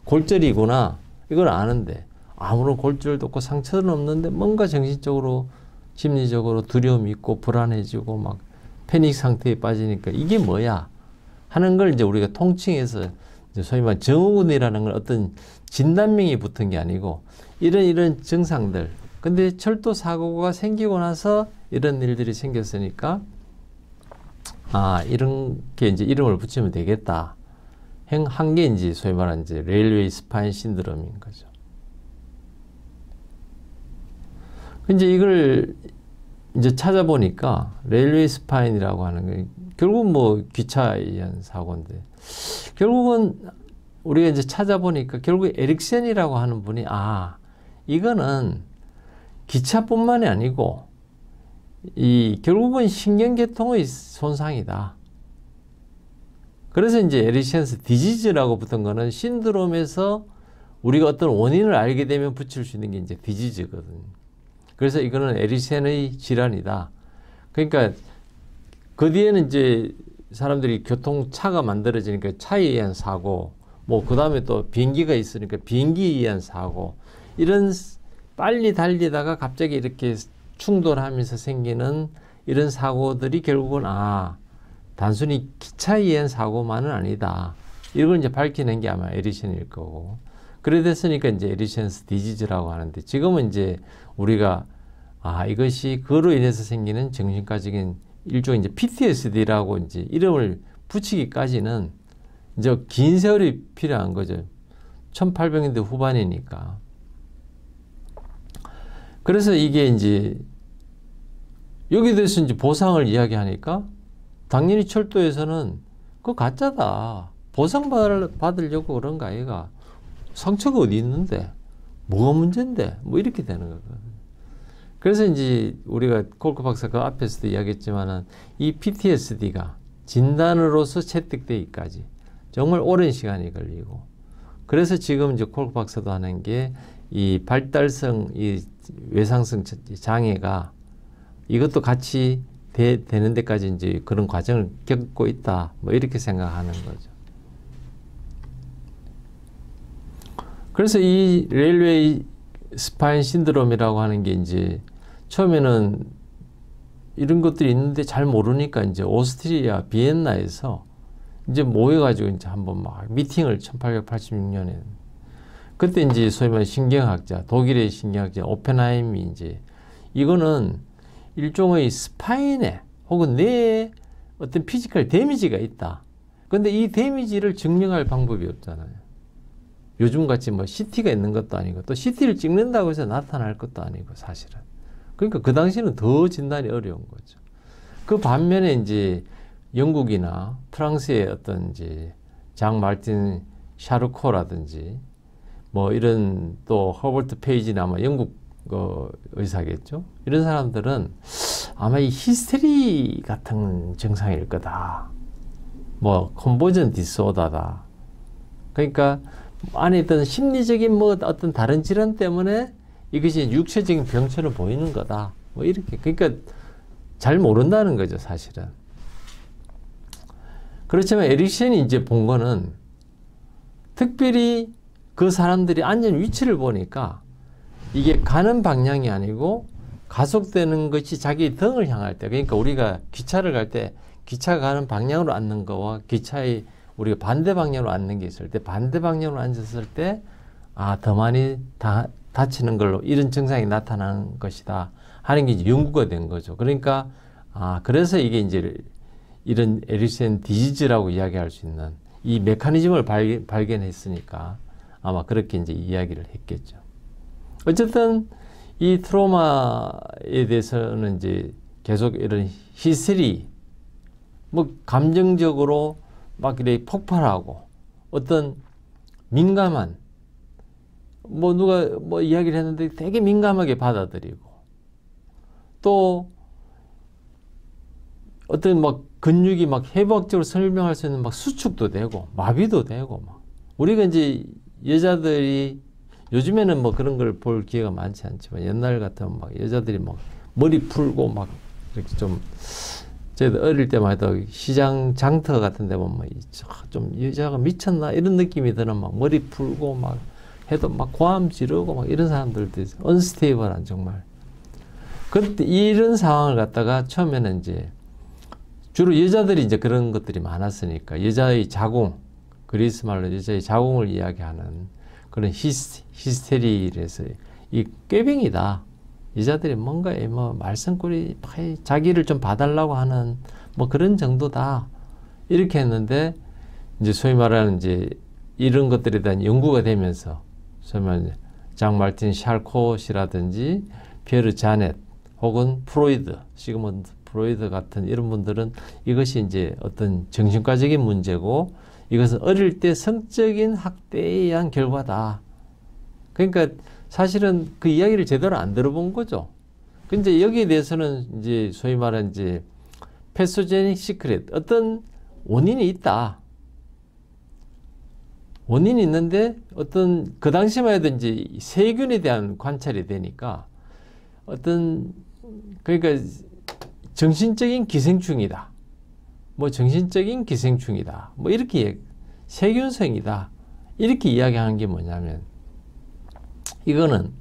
골절이구나 이걸 아는데 아무런 골절도 없고 상처는 없는데 뭔가 정신적으로 심리적으로 두려움이 있고 불안해지고 막 패닉 상태에 빠지니까 이게 뭐야 하는 걸 이제 우리가 통칭해서 이제 소위 말 증후군이라는 건 어떤 진단명이 붙은 게 아니고 이런 증상들. 근데 철도 사고가 생기고 나서 이런 일들이 생겼으니까 아 이런 게 이제 이름을 붙이면 되겠다. 한 게 이제 소위 말하는 이제 레일웨이 스파인 신드롬인 거죠. 이제 이걸 이제 찾아보니까 레일웨이 스파인이라고 하는 게 결국 뭐 기차에 의한 사고인데 결국은 우리가 이제 찾아보니까 결국 에릭센이라고 하는 분이 아 이거는 기차뿐만이 아니고 이 결국은 신경계통의 손상이다. 그래서 이제 에릭센스 디지즈라고 붙은 거는 신드롬에서 우리가 어떤 원인을 알게 되면 붙일 수 있는 게 이제 디지즈거든요. 그래서 이거는 에릭센의 질환이다. 그러니까 그 뒤에는 이제 사람들이 교통차가 만들어지니까 차에 의한 사고, 뭐 그 다음에 또 비행기가 있으니까 비행기에 의한 사고, 이런 빨리 달리다가 갑자기 이렇게 충돌하면서 생기는 이런 사고들이 결국은 아 단순히 기차에 의한 사고만은 아니다. 이걸 이제 밝혀낸 게 아마 에릭센일 거고. 그래 됐으니까 이제 에릭센스 디지즈라고 하는데 지금은 이제 우리가 아 이것이 그로 인해서 생기는 정신과적인 일종의 이제 PTSD라고 이제 이름을 붙이기까지는 이제 긴 세월이 필요한 거죠. 1800년대 후반이니까. 그래서 이게 이제 여기에 대해서 이제 보상을 이야기하니까 당연히 철도에서는 그거 가짜다. 보상 받으려고 그런 거 아이가. 상처가 어디 있는데? 뭐가 문제인데? 뭐 이렇게 되는 거거든요. 그래서 이제 우리가 콜크 박사 그 앞에서도 이야기했지만은 이 PTSD가 진단으로서 채택되기까지 정말 오랜 시간이 걸리고 그래서 지금 이제 콜크 박사도 하는 게 이 발달성 이 외상성 장애가 이것도 같이 되는 데까지 이제 그런 과정을 겪고 있다. 뭐 이렇게 생각하는 거죠. 그래서 이 레일웨이 스파인 신드롬이라고 하는 게 이제 처음에는 이런 것들이 있는데 잘 모르니까 이제 오스트리아 비엔나에서 이제 모여가지고 이제 한번 막 미팅을 1886년에 그때 이제 소위 말해 신경학자 독일의 신경학자 오펜하임이 이제 이거는 일종의 스파인에 혹은 뇌에 어떤 피지컬 데미지가 있다. 근데 이 데미지를 증명할 방법이 없잖아요. 요즘같이 뭐 CT가 있는 것도 아니고 또 CT를 찍는다고 해서 나타날 것도 아니고 사실은. 그러니까 그 당시에는 더 진단이 어려운 거죠. 그 반면에 이제 영국이나 프랑스의 어떤 이제 장 마르틴 샤르코라든지 뭐 이런 또 허버트 페이지나 뭐 영국 의사겠죠. 이런 사람들은 아마 이 히스테리 같은 증상일 거다. 뭐 컨버전 디스오더다. 그러니까 안에 있던 심리적인 뭐 어떤 다른 질환 때문에 이것이 육체적인 병처럼 보이는 거다. 뭐 이렇게. 그러니까 잘 모른다는 거죠, 사실은. 그렇지만 에릭슨이 이제 본 거는 특별히 그 사람들이 앉은 위치를 보니까 이게 가는 방향이 아니고 가속되는 것이 자기 등을 향할 때, 그러니까 우리가 기차를 갈 때 기차가 가는 방향으로 앉는 거와 기차의 우리가 반대 방향으로 앉는 게 있을 때 반대 방향으로 앉았을 때 더 많이 다치는 걸로 이런 증상이 나타나는 것이다 하는 게 이제 연구가 된 거죠. 그러니까 그래서 이게 이제 이런 에릭슨 디지즈라고 이야기할 수 있는 이 메커니즘을 발견했으니까 아마 그렇게 이제 이야기를 했겠죠. 어쨌든 이 트로마에 대해서는 이제 계속 이런 히스테리, 뭐 감정적으로 막 이렇게 폭발하고 어떤 민감한, 뭐 누가 뭐 이야기를 했는데 되게 민감하게 받아들이고 또 어떤 막 근육이 막 해부학적으로 설명할 수 있는 막 수축도 되고 마비도 되고 막 우리가 이제 여자들이 요즘에는 뭐 그런 걸 볼 기회가 많지 않지만 옛날 같으면 막 여자들이 막 머리 풀고 막 이렇게 좀 저희들 어릴 때만 해도 시장 장터 같은 데 보면 좀 여자가 미쳤나 이런 느낌이 드는 막 머리 풀고 막 해도 막 고함 지르고 막 이런 사람들도 있어요. 언스테이블한 정말. 그때 이런 상황을 갖다가 처음에는 이제 주로 여자들이 이제 그런 것들이 많았으니까 여자의 자궁, 그리스 말로 여자의 자궁을 이야기하는 그런 히스테리에서 이 꾀병이다. 여자들이 뭔가 뭐 말썽꾸리 자기를 좀 봐달라고 하는 뭐 그런 정도다. 이렇게 했는데 이제 소위 말하는 이제 이런 것들에 대한 연구가 되면서 소위 말하는 장 마르틴 샬콧이라든지 피에르 자넷 혹은 프로이드, 시그먼드 프로이드 같은 이런 분들은 이것이 이제 어떤 정신과적인 문제고 이것은 어릴 때 성적인 학대에 의한 결과다. 그러니까 사실은 그 이야기를 제대로 안 들어본 거죠. 근데 여기에 대해서는 이제 소위 말하는 이제 패소제닉 시크릿, 어떤 원인이 있다. 원인이 있는데 어떤 그 당시만 해도 이제 세균에 대한 관찰이 되니까 어떤 그러니까 정신적인 기생충이다. 뭐 정신적인 기생충이다. 뭐 이렇게 세균성이다. 이렇게 이야기하는 게 뭐냐면 이거는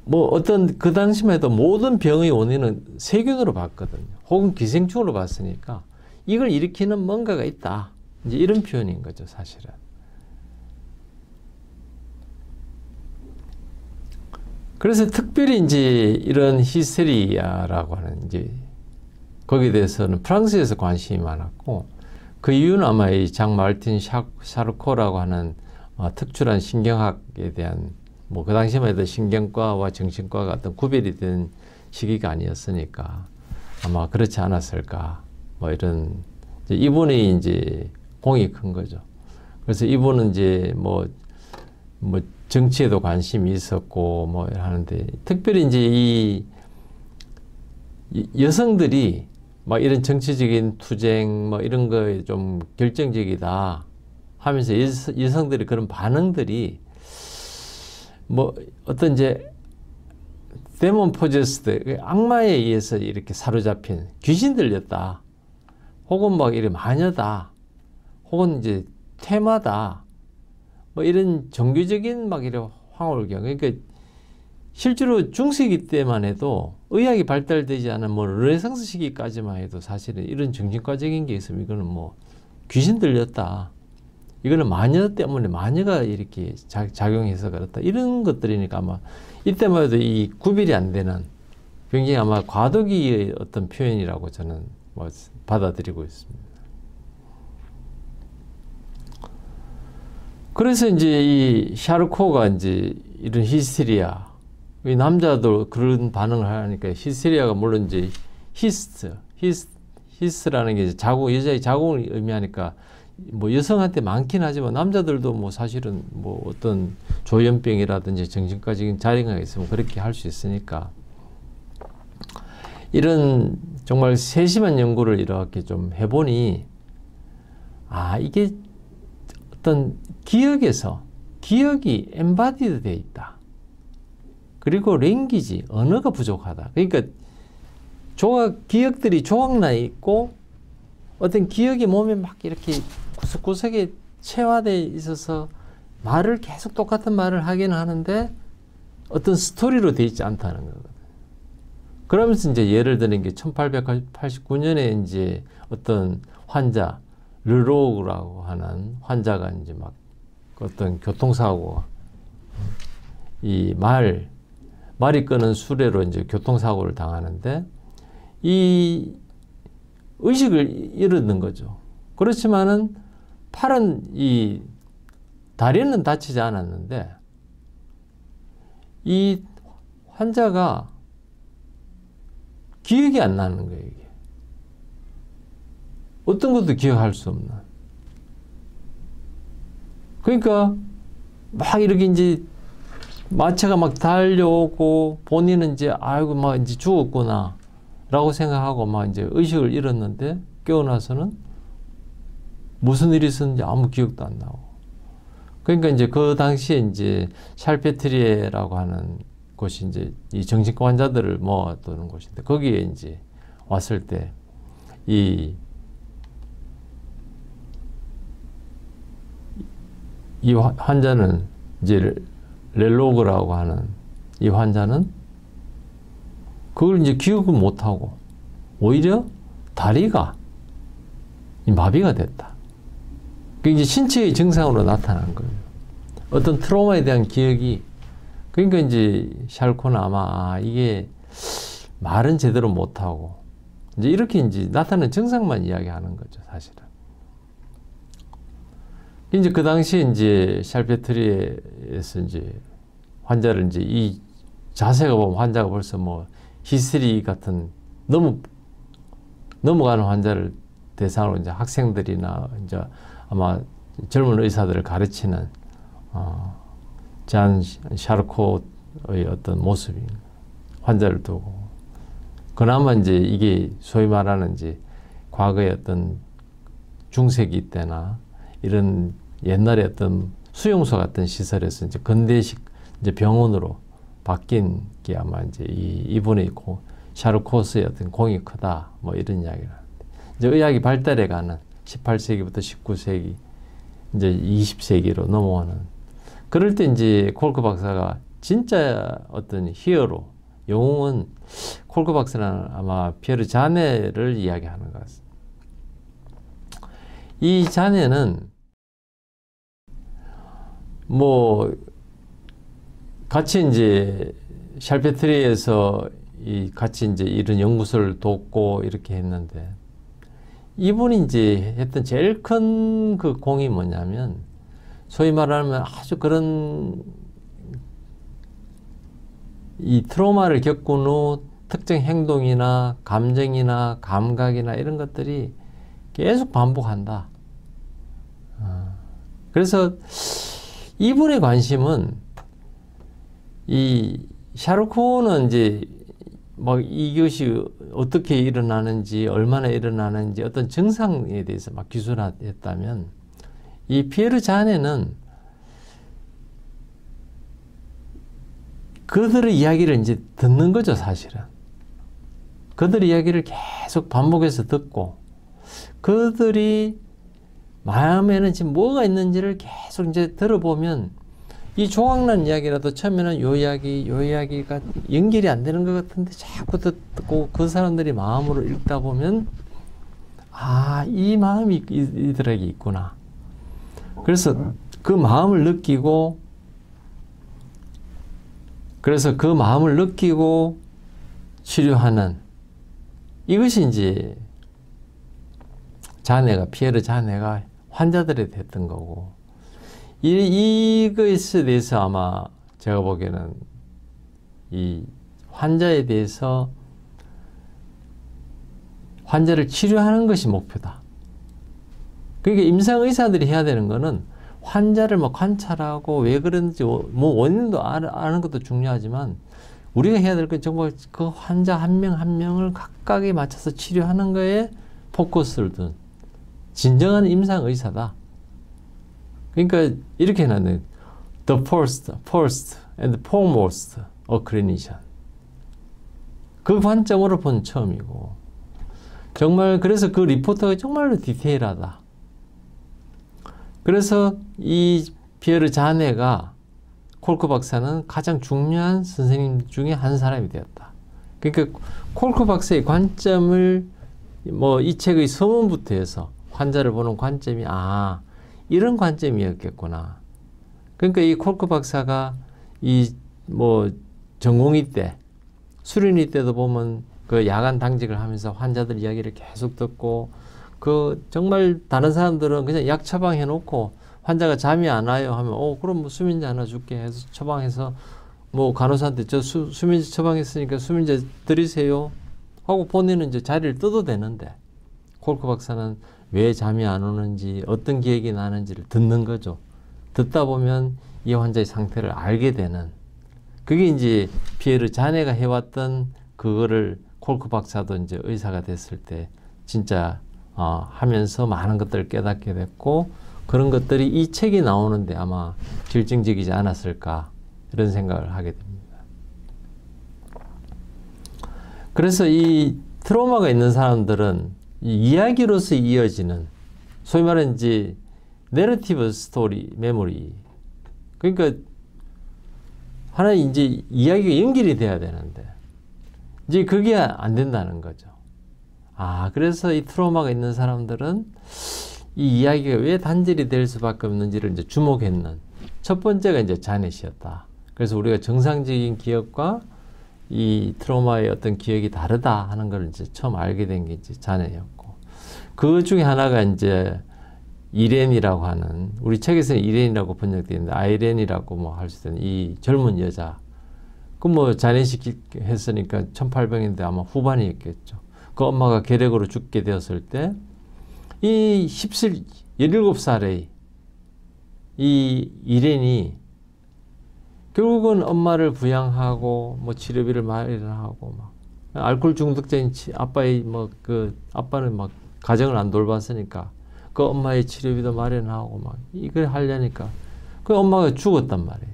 뭐 어떤 그 당시만 해도 모든 병의 원인은 세균으로 봤거든요. 혹은 기생충으로 봤으니까 이걸 일으키는 뭔가가 있다. 이제 이런 표현인 거죠, 사실은. 그래서 특별히 이제 이런 히스테리아라고 하는 이제 거기에 대해서는 프랑스에서 관심이 많았고 그 이유는 아마 이 장 마르틴 샤르코라고 하는 특출한 신경학에 대한 뭐 그 당시만 해도 신경과와 정신과가 어떤 구별이 된 시기가 아니었으니까 아마 그렇지 않았을까 뭐 이런 이분이 이제 공이 큰 거죠. 그래서 이분은 이제 뭐 정치에도 관심이 있었고 뭐 하는데 특별히 이제 이 여성들이 막 이런 정치적인 투쟁 뭐 이런 거에 좀 결정적이다 하면서 여성들이 그런 반응들이 뭐 어떤 이제 데몬 포제스드 악마에 의해서 이렇게 사로잡힌 귀신 들렸다 혹은 막 이런 마녀다 혹은 이제 테마다 뭐 이런 종교적인 막 이런 황홀경 그러니까 실제로 중세기 때만 해도 의학이 발달되지 않은 뭐 르네상스 시기까지만 해도 사실은 이런 정신과적인 게 있으면 이거는 뭐 귀신 들렸다. 이거는 마녀 때문에 마녀가 이렇게 작용해서 그렇다. 이런 것들이니까 아마 이때만 해도 이 구별이 안 되는 굉장히 아마 과도기의 어떤 표현이라고 저는 뭐 받아들이고 있습니다. 그래서 이제 이 샤르코가 이제 이런 히스테리아 이 남자도 그런 반응을 하니까 히스테리아가 물론 이제 히스트라는 게 자궁, 여자의 자궁을 의미하니까 뭐 여성한테 많긴 하지만 남자들도 뭐 사실은 뭐 어떤 조현병이라든지 정신과적인 자리가 있으면 그렇게 할 수 있으니까 이런 정말 세심한 연구를 이렇게 좀 해보니, 아, 이게 어떤 기억이 엠바디드 되어 있다. 그리고 랭귀지, 언어가 부족하다. 그러니까 기억들이 조각나 있고 어떤 기억이 몸에 막 이렇게 구석구석에 체화되어 있어서 말을 계속 똑같은 말을 하긴 하는데 어떤 스토리로 되어 있지 않다는 거거든요. 그러면서 이제 예를 드는 게 1889년에 이제 어떤 환자, 르로그라고 하는 환자가 이제 막 어떤 교통사고, 말이 끄는 수레로 이제 교통사고를 당하는데 이 의식을 잃는 거죠. 그렇지만은 다리는 다치지 않았는데 이 환자가 기억이 안 나는 거예요, 이게. 어떤 것도 기억할 수 없는. 그러니까 막 이렇게 이제 마차가 막 달려오고 본인은 이제 아이고 막 이제 죽었구나 라고 생각하고 막 이제 의식을 잃었는데 깨어나서는 무슨 일이 있었는지 아무 기억도 안 나고. 그러니까 이제 그 당시에 이제 샬페트리에라고 하는 곳이 이제 이 정신과 환자들을 모아두는 곳인데 거기에 이제 왔을 때 이 환자는 이제 렐로그라고 하는 이 환자는 그걸 이제 기억을 못하고 오히려 다리가 마비가 됐다. 그게 이제 신체의 증상으로 나타난 거예요. 어떤 트라우마에 대한 기억이. 그러니까 이제 샬코는 아마 이게 말은 제대로 못하고 이제 이렇게 이제 나타나는 증상만 이야기하는 거죠, 사실은. 이제 그 당시에 이제 샬페트리에서 이제 환자를 이제 이 자세가 보면 환자가 벌써 뭐 히스테리 같은 넘어가는 환자를 대상으로 이제 학생들이나 이제 아마 젊은 의사들을 가르치는 잔 샤르코의 어떤 모습이 환자를 두고 그나마 이제 이게 소위 말하는 이제 과거의 어떤 중세기 때나 이런 옛날에 어떤 수용소 같은 시설에서 이제 근대식 이제 병원으로 바뀐 게 아마 이제 이분의 샤르코스의 어떤 공이 크다 뭐 이런 이야기를 하는데 이제 의학이 발달해가는 18세기부터 19세기 이제 20세기로 넘어오는 그럴 때 이제 콜크 박사가 진짜 어떤 히어로 영웅은 콜크 박사는 아마 피에르 자네를 이야기하는 것 같습니다. 이 자네는 뭐 같이 이제 샬페트리에서 같이 이제 이런 연구소를 돕고 이렇게 했는데 이분이 이제 했던 제일 큰 그 공이 뭐냐면 소위 말하면 아주 그런 이 트라우마를 겪은 후 특정 행동이나 감정이나 감각이나 이런 것들이 계속 반복한다. 그래서 이분의 관심은 이 샤르코는 이제 막 이것이 어떻게 일어나는지 얼마나 일어나는지 어떤 증상에 대해서 막 기술했다면 이 피에르 자네는 그들의 이야기를 이제 듣는 거죠, 사실은. 그들의 이야기를 계속 반복해서 듣고 그들이 마음에는 지금 뭐가 있는지를 계속 이제 들어보면 이 조각난 이야기라도 처음에는 요 이야기가 연결이 안 되는 것 같은데 자꾸 듣고 그 사람들이 마음으로 읽다 보면 아, 이 마음이 이들에게 있구나. 그래서 그 마음을 느끼고 치료하는 이것이 이제 피에르 자네가 환자들에 됐던 거고 이것에 대해서 아마 제가 보기에는 이 환자에 대해서 환자를 치료하는 것이 목표다. 그러니까 임상의사들이 해야 되는 거는 환자를 뭐 관찰하고 왜 그런지 뭐 원인도 아는 것도 중요하지만 우리가 해야 될 건 정말 그 환자 한 명 한 명을 각각에 맞춰서 치료하는 거에 포커스를 둔 진정한 임상 의사다. 그러니까 이렇게 해놨네. The first and foremost a clinician. 그 관점으로 본 처음이고 정말 그래서 그 리포터가 정말로 디테일하다. 그래서 이 피에르 자네가 콜크 박사는 가장 중요한 선생님 중에 한 사람이 되었다. 그러니까 콜크 박사의 관점을 뭐 이 책의 서문부터 해서 환자를 보는 관점이 이런 관점이었겠구나. 그러니까 이 콜크 박사가 이 뭐 전공의 때 수련의 때도 보면 그 야간 당직을 하면서 환자들 이야기를 계속 듣고 그 정말 다른 사람들은 그냥 약 처방해 놓고 환자가 잠이 안 와요 하면 그럼 뭐 수면제 하나 줄게 해서 처방해서 뭐 간호사한테 저 수면제 처방했으니까 수면제 드리세요 하고 보내는 이제 자리를 떠도 되는데 콜크 박사는 왜 잠이 안 오는지 어떤 기억이 나는지를 듣는 거죠. 듣다 보면 이 환자의 상태를 알게 되는 그게 이제 피에르 자네가 해왔던 그거를 콜크 박사도 이제 의사가 됐을 때 진짜 하면서 많은 것들을 깨닫게 됐고 그런 것들이 이 책이 나오는데 아마 결정적이지 않았을까 이런 생각을 하게 됩니다. 그래서 이 트라우마가 있는 사람들은 이 이야기로서 이어지는 소위 말하는 이제 내러티브 스토리 메모리 그러니까 하나의 이제 이야기가 연결이 돼야 되는데 이제 그게 안 된다는 거죠. 그래서 이 트라우마가 있는 사람들은 이 이야기가 왜 단절이 될 수밖에 없는지를 이제 주목했는 첫 번째가 이제 자넷이었다. 그래서 우리가 정상적인 기억과 이 트라우마의 어떤 기억이 다르다 하는 걸 이제 처음 알게 된 게 이제 자넷이었고 그 중에 하나가 이제 이렌이라고 하는 우리 책에서는 이렌이라고 번역되어 있는데 아이렌이라고 뭐 할 수 있는 이 젊은 여자 그 뭐 자넷이 했으니까 1800년대 아마 후반이었겠죠. 그 엄마가 결핵으로 죽게 되었을 때 이 17살의 이 이렌이 결국은 엄마를 부양하고 뭐 치료비를 마련하고 막 알코올 중독자인 아빠의 뭐 그 아빠는 막 가정을 안 돌봤으니까 그 엄마의 치료비도 마련하고 막 이걸 하려니까 그 엄마가 죽었단 말이에요.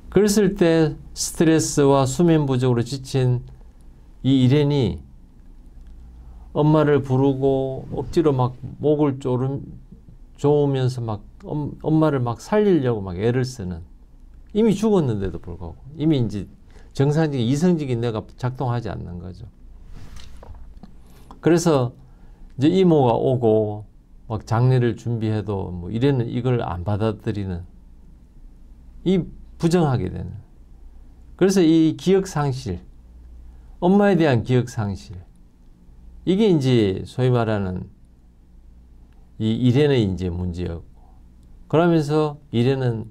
그랬을 때 스트레스와 수면 부족으로 지친 이 이렌이 엄마를 부르고 억지로 막 목을 조으면서 막 엄마를 막 살리려고 막 애를 쓰는 이미 죽었는데도 불구하고 이미 이제 정상적인 이성적인 뇌가 작동하지 않는 거죠. 그래서 이제 이모가 오고 막 장례를 준비해도 뭐 이래는 이걸 안 받아들이는 이 부정하게 되는 그래서 이 기억 상실 엄마에 대한 기억 상실 이게 이제 소위 말하는 이 이렌의 이제 문제였고 그러면서 이렌은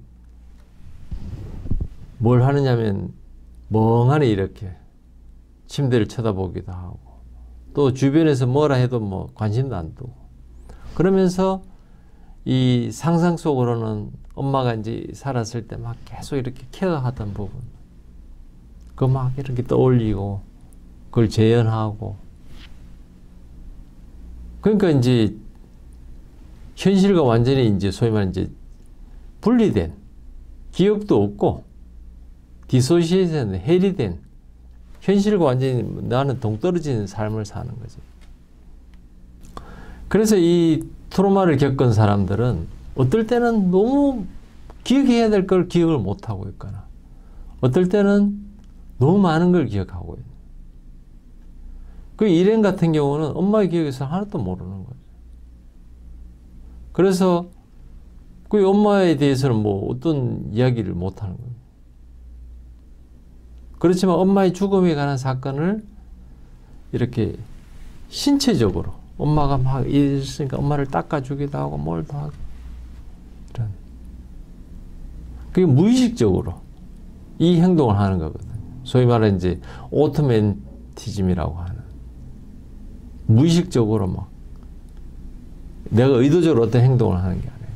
뭘 하느냐면 멍하니 이렇게 침대를 쳐다보기도 하고 또 주변에서 뭐라 해도 뭐 관심도 안 두고 그러면서 이 상상 속으로는 엄마가 이제 살았을 때 막 계속 이렇게 케어하던 부분 그 막 이렇게 떠올리고 그걸 재현하고 그러니까 이제 현실과 완전히 이제 소위 말하는 이제 분리된 기억도 없고 디소시에이션 해리된 현실과 완전히 나는 동떨어진 삶을 사는 거지. 그래서 이 트라우마를 겪은 사람들은 어떨 때는 너무 기억해야 될 걸 기억을 못하고 있거나 어떨 때는 너무 많은 걸 기억하고 있는 그 이렌 같은 경우는 엄마의 기억에서 하나도 모르는 거죠. 그래서 그 엄마에 대해서는 뭐 어떤 이야기를 못하는 거예요. 그렇지만 엄마의 죽음에 관한 사건을 이렇게 신체적으로 엄마가 막 이랬으니까 엄마를 닦아주기도 하고 뭘 더 하고 이런 그게 무의식적으로 이 행동을 하는 거거든요. 소위 말하는 이제 오토맨티즘이라고 하는 무의식적으로 막 내가 의도적으로 어떤 행동을 하는 게 아니에요.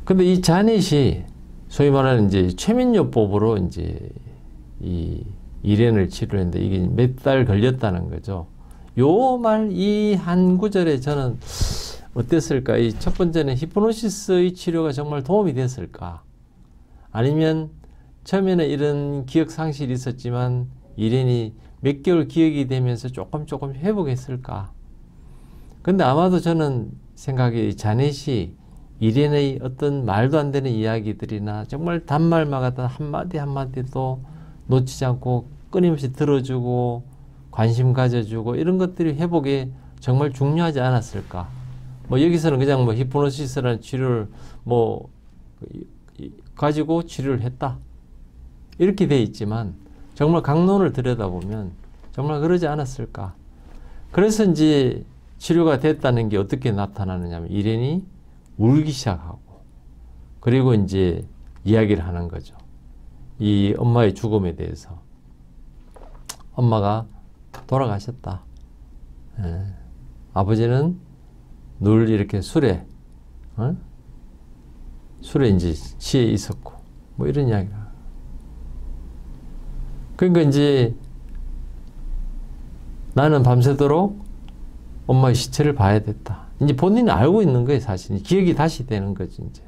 근데 이 자넷이 소위 말하는 이제 최면요법으로 이제 이 이련을 치료했는데 이게 몇 달 걸렸다는 거죠. 요 말 이 한 구절에 저는 어땠을까? 이 첫 번째는 히프노시스의 치료가 정말 도움이 됐을까? 아니면 처음에는 이런 기억 상실이 있었지만 이련이 몇 개월 기억이 되면서 조금 회복했을까? 근데 아마도 저는 생각이 자넷이 이련의 어떤 말도 안 되는 이야기들이나 정말 단말만 같은 한마디 한마디도 놓치지 않고 끊임없이 들어주고 관심 가져주고 이런 것들이 회복에 정말 중요하지 않았을까? 뭐 여기서는 그냥 뭐 히프노시스라는 치료를 뭐 가지고 치료를 했다. 이렇게 돼 있지만 정말 강론을 들여다보면 정말 그러지 않았을까? 그래서 이제 치료가 됐다는 게 어떻게 나타나느냐면 이련이 울기 시작하고 그리고 이제 이야기를 하는 거죠. 이 엄마의 죽음에 대해서. 엄마가 돌아가셨다. 예. 아버지는 늘 이렇게 술에 이제 취해 있었고 뭐 이런 이야기가. 그러니까 이제 나는 밤새도록 엄마의 시체를 봐야 됐다. 이제 본인이 알고 있는 거예요, 사실. 기억이 다시 되는 거지, 이제.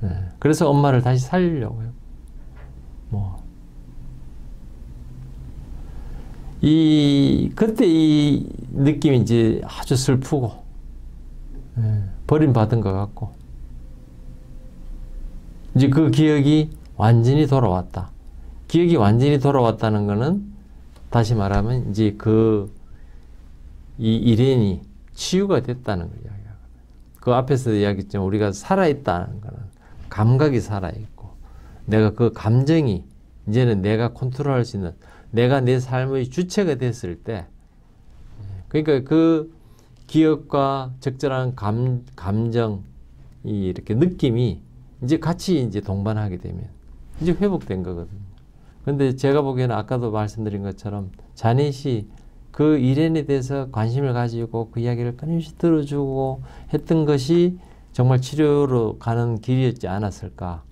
예. 그래서 엄마를 다시 살리려고 해요. 뭐. 그때 이 느낌이 이제 아주 슬프고, 예. 버림받은 것 같고, 이제 그 기억이 완전히 돌아왔다. 기억이 완전히 돌아왔다는 거는 다시 말하면 이제 이 이련이 치유가 됐다는 걸 이야기하거든요. 그 앞에서 이야기했지만 우리가 살아있다는 거는 감각이 살아있고 내가 그 감정이 이제는 내가 컨트롤할 수 있는 내가 내 삶의 주체가 됐을 때 그러니까 그 기억과 적절한 감정이 이렇게 느낌이 이제 같이 이제 동반하게 되면 이제 회복된 거거든요. 근데 제가 보기에는 아까도 말씀드린 것처럼 자넷이 그 이련에 대해서 관심을 가지고 그 이야기를 끊임없이 들어주고 했던 것이 정말 치료로 가는 길이었지 않았을까.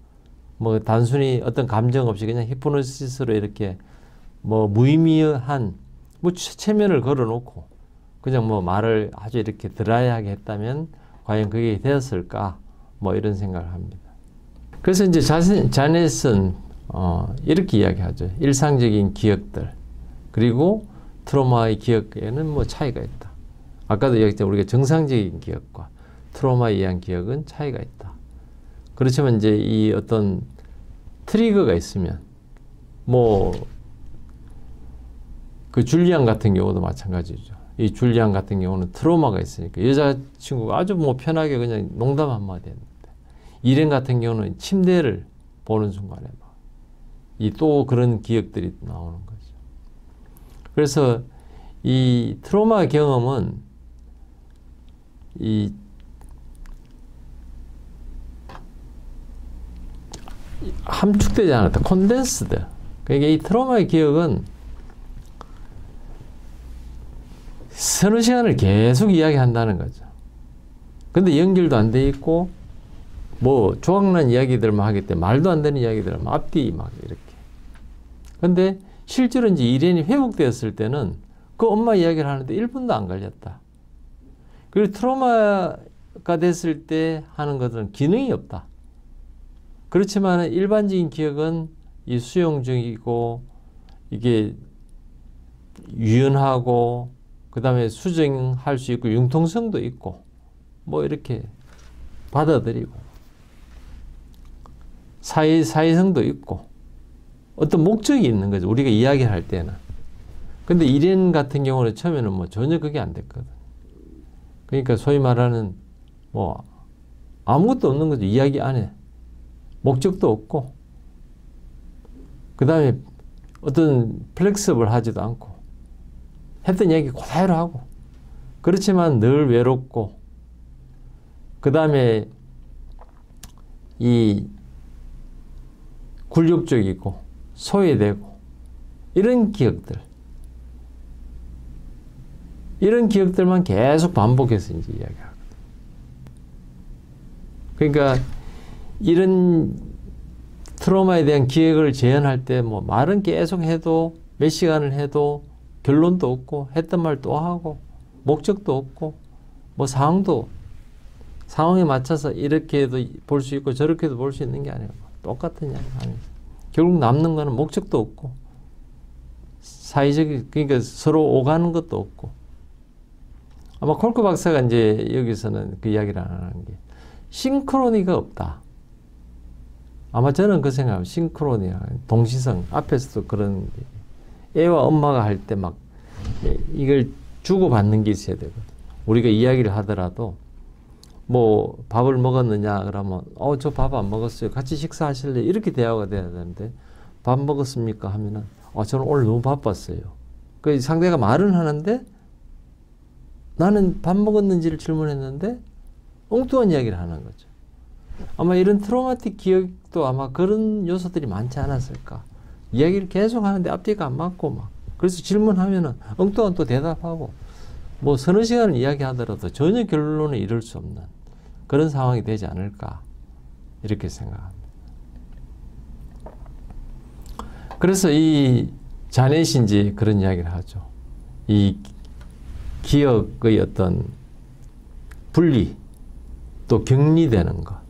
뭐 단순히 어떤 감정 없이 그냥 히프노시스로 이렇게 뭐 무의미한 뭐 체면을 걸어놓고 그냥 뭐 말을 아주 이렇게 드라이하게 했다면 과연 그게 되었을까. 뭐 이런 생각을 합니다. 그래서 이제 자넷은 이렇게 이야기하죠. 일상적인 기억들 그리고 트로마의 기억에는 뭐 차이가 있다. 아까도 이야기했지만 우리가 정상적인 기억과 트로마에 의한 기억은 차이가 있다. 그렇지만 이제 이 어떤 트리거가 있으면 뭐 그 줄리안 같은 경우도 마찬가지죠. 이 줄리안 같은 경우는 트로마가 있으니까 여자친구가 아주 뭐 편하게 그냥 농담 한마디 했는데 이련 같은 경우는 침대를 보는 순간에 막 이 또 그런 기억들이 나오는 거죠. 그래서 이 트로마 경험은 이 함축되지 않았다. 콘덴스드. 그러니까 이 트로마의 기억은 서너 시간을 계속 이야기한다는 거죠. 근데 연결도 안 돼 있고 뭐 조각난 이야기들만 하기 때문에 말도 안 되는 이야기들을 앞뒤 막 이렇게. 근데 실제로 이제 이련이 회복되었을 때는 그 엄마 이야기를 하는데 1분도 안 걸렸다. 그리고 트로마가 됐을 때 하는 것들은 기능이 없다. 그렇지만 일반적인 기억은 이 수용 중이고 이게 유연하고 그 다음에 수정할 수 있고 융통성도 있고 뭐 이렇게 받아들이고 사회성도 있고 어떤 목적이 있는 거죠. 우리가 이야기를 할 때는. 근데 이련 같은 경우는 처음에는 뭐 전혀 그게 안 됐거든. 그러니까 소위 말하는 뭐 아무것도 없는 거죠. 이야기 안에. 목적도 없고. 그 다음에 어떤 플렉서블 하지도 않고. 했던 얘기 그대로 하고. 그렇지만 늘 외롭고. 그 다음에 이 굴욕적이고 소외되고 이런 기억들. 이런 기억들만 계속 반복해서 이제 이야기하거든. 그러니까 이런 트라우마에 대한 기획을 재현할 때 뭐 말은 계속 해도 몇 시간을 해도 결론도 없고 했던 말 또 하고 목적도 없고 뭐 상황에 맞춰서 이렇게도 볼 수 있고 저렇게도 볼 수 있는 게 아니고 똑같은 이야기 하면서 결국 남는 거는 목적도 없고 사회적인 그러니까 서로 오가는 것도 없고 아마 콜크 박사가 이제 여기서는 그 이야기를 안 하는 게 싱크로니가 없다. 아마 저는 그 생각합니다. 싱크로니아, 동시성 앞에서도 그런 애와 엄마가 할 때 막 이걸 주고받는 게 있어야 되거든. 우리가 이야기를 하더라도 뭐 밥을 먹었느냐 그러면 저 밥 안 먹었어요. 같이 식사하실래? 이렇게 대화가 돼야 되는데 밥 먹었습니까? 하면은 저는 오늘 너무 바빴어요. 그 상대가 말은 하는데 나는 밥 먹었는지를 질문했는데 엉뚱한 이야기를 하는 거죠. 아마 이런 트라우마틱 기억도 아마 그런 요소들이 많지 않았을까. 이야기를 계속 하는데 앞뒤가 안 맞고 막 그래서 질문하면은 엉뚱한 또 대답하고 뭐 서너 시간을 이야기하더라도 전혀 결론을 이룰 수 없는 그런 상황이 되지 않을까 이렇게 생각합니다. 그래서 이 자넷이 이제 그런 이야기를 하죠. 이 기억의 어떤 분리 또 격리되는 것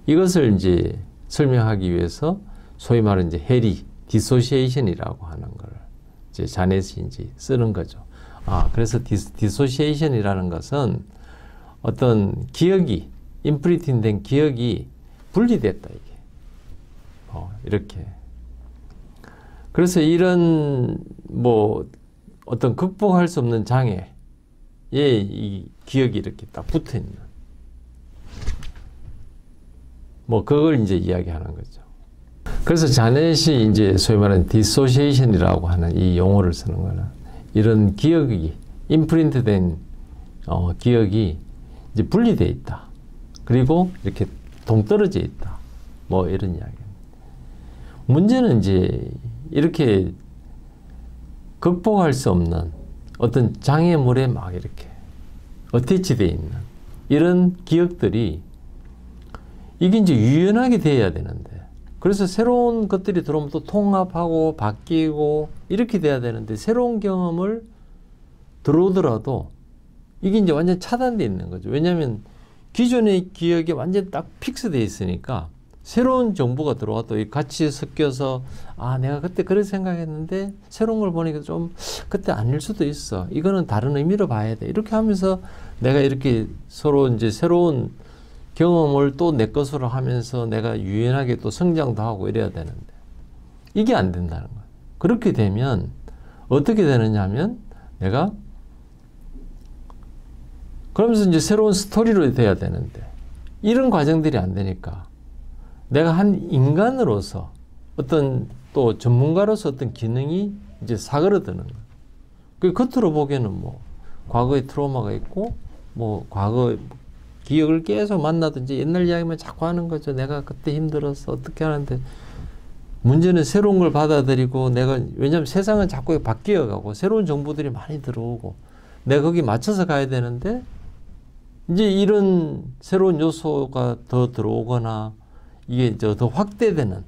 이것을 이제 설명하기 위해서 소위 말하는 이제 해리 디소시에이션이라고 하는 걸 이제 자넷이 이제 쓰는 거죠. 그래서 디소시에이션이라는 것은 어떤 기억이 인프리팅된 기억이 분리됐다 이게 이렇게. 그래서 이런 뭐 어떤 극복할 수 없는 장애에 이 기억이 이렇게 딱 붙어 있는 뭐 그걸 이제 이야기하는 거죠. 그래서 자넷이 이제 소위 말하는 디소시에이션이라고 하는 이 용어를 쓰는 거는 이런 기억이 임프린트된 기억이 이제 분리되어 있다. 그리고 이렇게 동떨어져 있다. 뭐 이런 이야기입니다. 문제는 이제 이렇게 극복할 수 없는 어떤 장애물에 막 이렇게 어태치되어 있는 이런 기억들이 이게 이제 유연하게 돼야 되는데 그래서 새로운 것들이 들어오면 또 통합하고 바뀌고 이렇게 돼야 되는데 새로운 경험을 들어오더라도 이게 이제 완전 차단되어 있는 거죠. 왜냐하면 기존의 기억이 완전 딱 픽스되어 있으니까 새로운 정보가 들어와도 같이 섞여서 내가 그때 그렇게 생각했는데 새로운 걸 보니까 좀 그때 아닐 수도 있어. 이거는 다른 의미로 봐야 돼. 이렇게 하면서 내가 이렇게 서로 이제 새로운 경험을 또 내 것으로 하면서 내가 유연하게 또 성장도 하고 이래야 되는데 이게 안 된다는 거예요. 그렇게 되면 어떻게 되느냐 하면 내가 그러면서 이제 새로운 스토리로 돼야 되는데 이런 과정들이 안 되니까 내가 한 인간으로서 어떤 또 전문가로서 어떤 기능이 이제 사그러드는 거예요. 그 겉으로 보기에는 뭐 과거의 트라우마가 있고 뭐 과거 기억을 계속 만나든지 옛날 이야기만 자꾸 하는 거죠. 내가 그때 힘들어서 어떻게 하는데 문제는 새로운 걸 받아들이고 내가 왜냐하면 세상은 자꾸 바뀌어가고 새로운 정보들이 많이 들어오고 내가 거기 맞춰서 가야 되는데 이제 이런 새로운 요소가 더 들어오거나 이게 이제 더 확대되는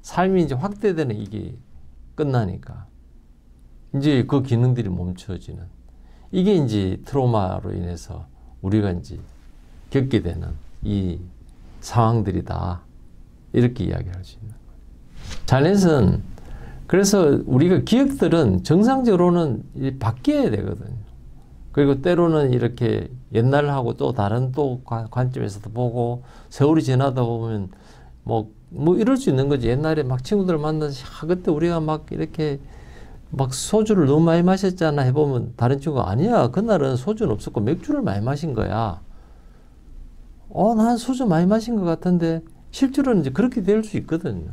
삶이 이제 확대되는 이게 끝나니까 이제 그 기능들이 멈춰지는 이게 이제 트라우마로 인해서 우리가 이제 겪게 되는 이 상황들이다. 이렇게 이야기할 수 있는 거예요. 자넷은 그래서 우리가 기억들은 정상적으로는 바뀌어야 되거든요. 그리고 때로는 이렇게 옛날하고 또 다른 또 관점에서도 보고 세월이 지나다 보면 뭐 이럴 수 있는 거지. 옛날에 막 친구들 만나서 그때 우리가 막 이렇게 막 소주를 너무 많이 마셨잖아 해보면 다른 친구가 아니야. 그날은 소주는 없었고 맥주를 많이 마신 거야. 난 소주 많이 마신 것 같은데 실제로는 이제 그렇게 될 수 있거든요.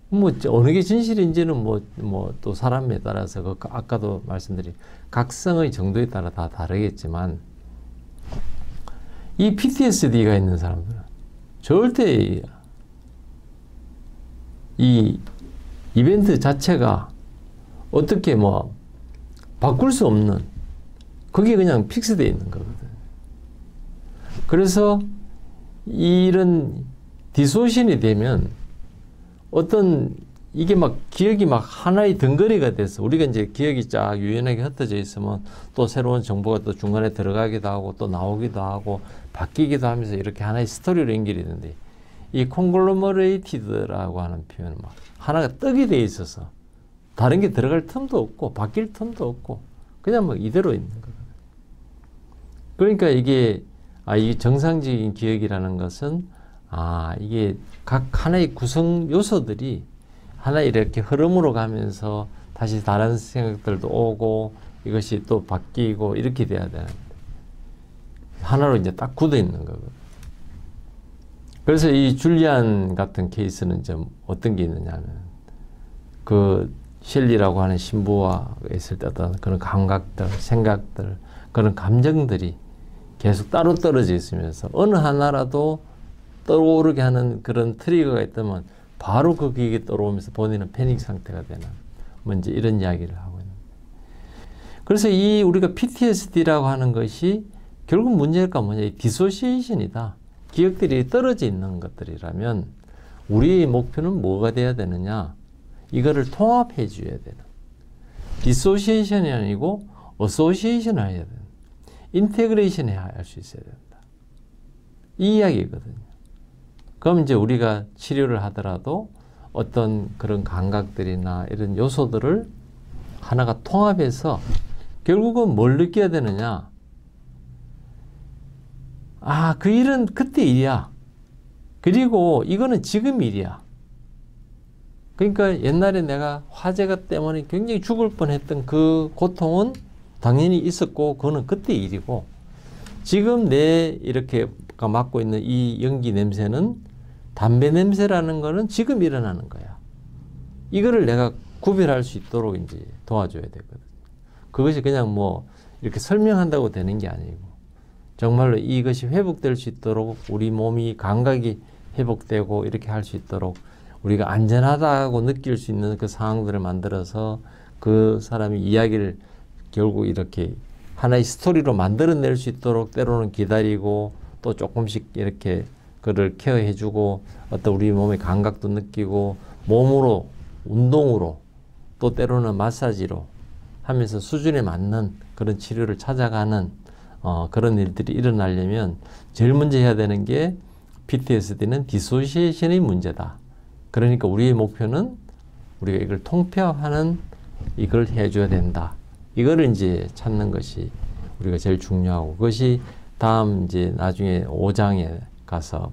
뭐 어느 게 진실인지는 뭐 또 사람에 따라서 아까도 말씀드린 각성의 정도에 따라 다 다르겠지만 이 PTSD가 있는 사람들은 절대 이 이벤트 자체가 어떻게 뭐 바꿀 수 없는 그게 그냥 픽스되어 있는 거거든. 그래서 이런 디소션이 되면 어떤 이게 막 기억이 막 하나의 덩거리가 돼서 우리가 이제 기억이 쫙 유연하게 흩어져 있으면 또 새로운 정보가 또 중간에 들어가기도 하고 또 나오기도 하고 바뀌기도 하면서 이렇게 하나의 스토리로 연결이 되는데 이 콩글로머레이티드라고 하는 표현은 막 하나가 떡이 돼 있어서 다른 게 들어갈 틈도 없고 바뀔 틈도 없고 그냥 뭐 이대로 있는 거거든요. 그러니까 이게 이 정상적인 기억이라는 것은 이게 각 하나의 구성 요소들이 하나 이렇게 흐름으로 가면서 다시 다른 생각들도 오고 이것이 또 바뀌고 이렇게 돼야 되는데 하나로 이제 딱 굳어 있는 거거든요. 그래서 이 줄리안 같은 케이스는 좀 어떤 게 있느냐면 그 셸리라고 하는 신부와 있을 때 어떤 그런 감각들, 생각들, 그런 감정들이 계속 따로 떨어져 있으면서 어느 하나라도 떠오르게 하는 그런 트리거가 있다면 바로 그 기억이 떠오르면서 본인은 패닉 상태가 되는 먼저 이런 이야기를 하고 있는. 그래서 이 우리가 PTSD라고 하는 것이 결국 문제가 뭐냐? 이 디소시에이션이다. 기억들이 떨어져 있는 것들이라면 우리의 목표는 뭐가 돼야 되느냐? 이거를 통합해 줘야 되는. 디소시에이션이 아니고 어소시에이션을 해야 되는. 인테그레이션 해야 할 수 있어야 된다. 이 이야기거든요. 그럼 이제 우리가 치료를 하더라도 어떤 그런 감각들이나 이런 요소들을 하나가 통합해서 결국은 뭘 느껴야 되느냐? 그 일은 그때 일이야. 그리고 이거는 지금 일이야. 그러니까 옛날에 내가 화재가 때문에 굉장히 죽을 뻔했던 그 고통은 당연히 있었고 그거는 그때 일이고 지금 내 이렇게 맡고 있는 이 연기 냄새는 담배 냄새라는 거는 지금 일어나는 거야. 이거를 내가 구별할 수 있도록 이제 도와줘야 되거든. 그것이 그냥 뭐 이렇게 설명한다고 되는 게 아니고 정말로 이것이 회복될 수 있도록 우리 몸이 감각이 회복되고 이렇게 할 수 있도록 우리가 안전하다고 느낄 수 있는 그 상황들을 만들어서 그 사람이 이야기를 결국 이렇게 하나의 스토리로 만들어낼 수 있도록 때로는 기다리고 또 조금씩 이렇게 그를 케어해주고 어떤 우리 몸의 감각도 느끼고 몸으로 운동으로 또 때로는 마사지로 하면서 수준에 맞는 그런 치료를 찾아가는 그런 일들이 일어나려면 제일 먼저 해야 되는 게 PTSD는 디소시에이션의 문제다. 그러니까 우리의 목표는 우리가 이걸 통폐합하는 이걸 해줘야 된다. 이거를 이제 찾는 것이 우리가 제일 중요하고 그것이 다음 이제 나중에 5장에 가서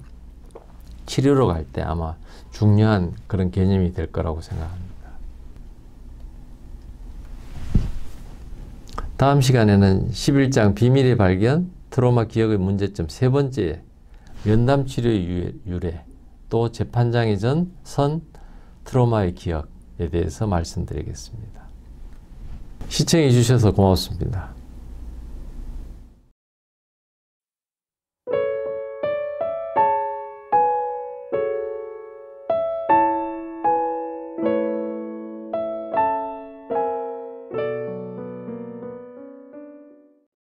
치료로 갈 때 아마 중요한 그런 개념이 될 거라고 생각합니다. 다음 시간에는 11장 비밀의 발견, 트라우마 기억의 문제점 세 번째, 면담 치료의 유래, 또 재판장의 선 트라우마의 기억에 대해서 말씀드리겠습니다. 시청해 주셔서 고맙습니다.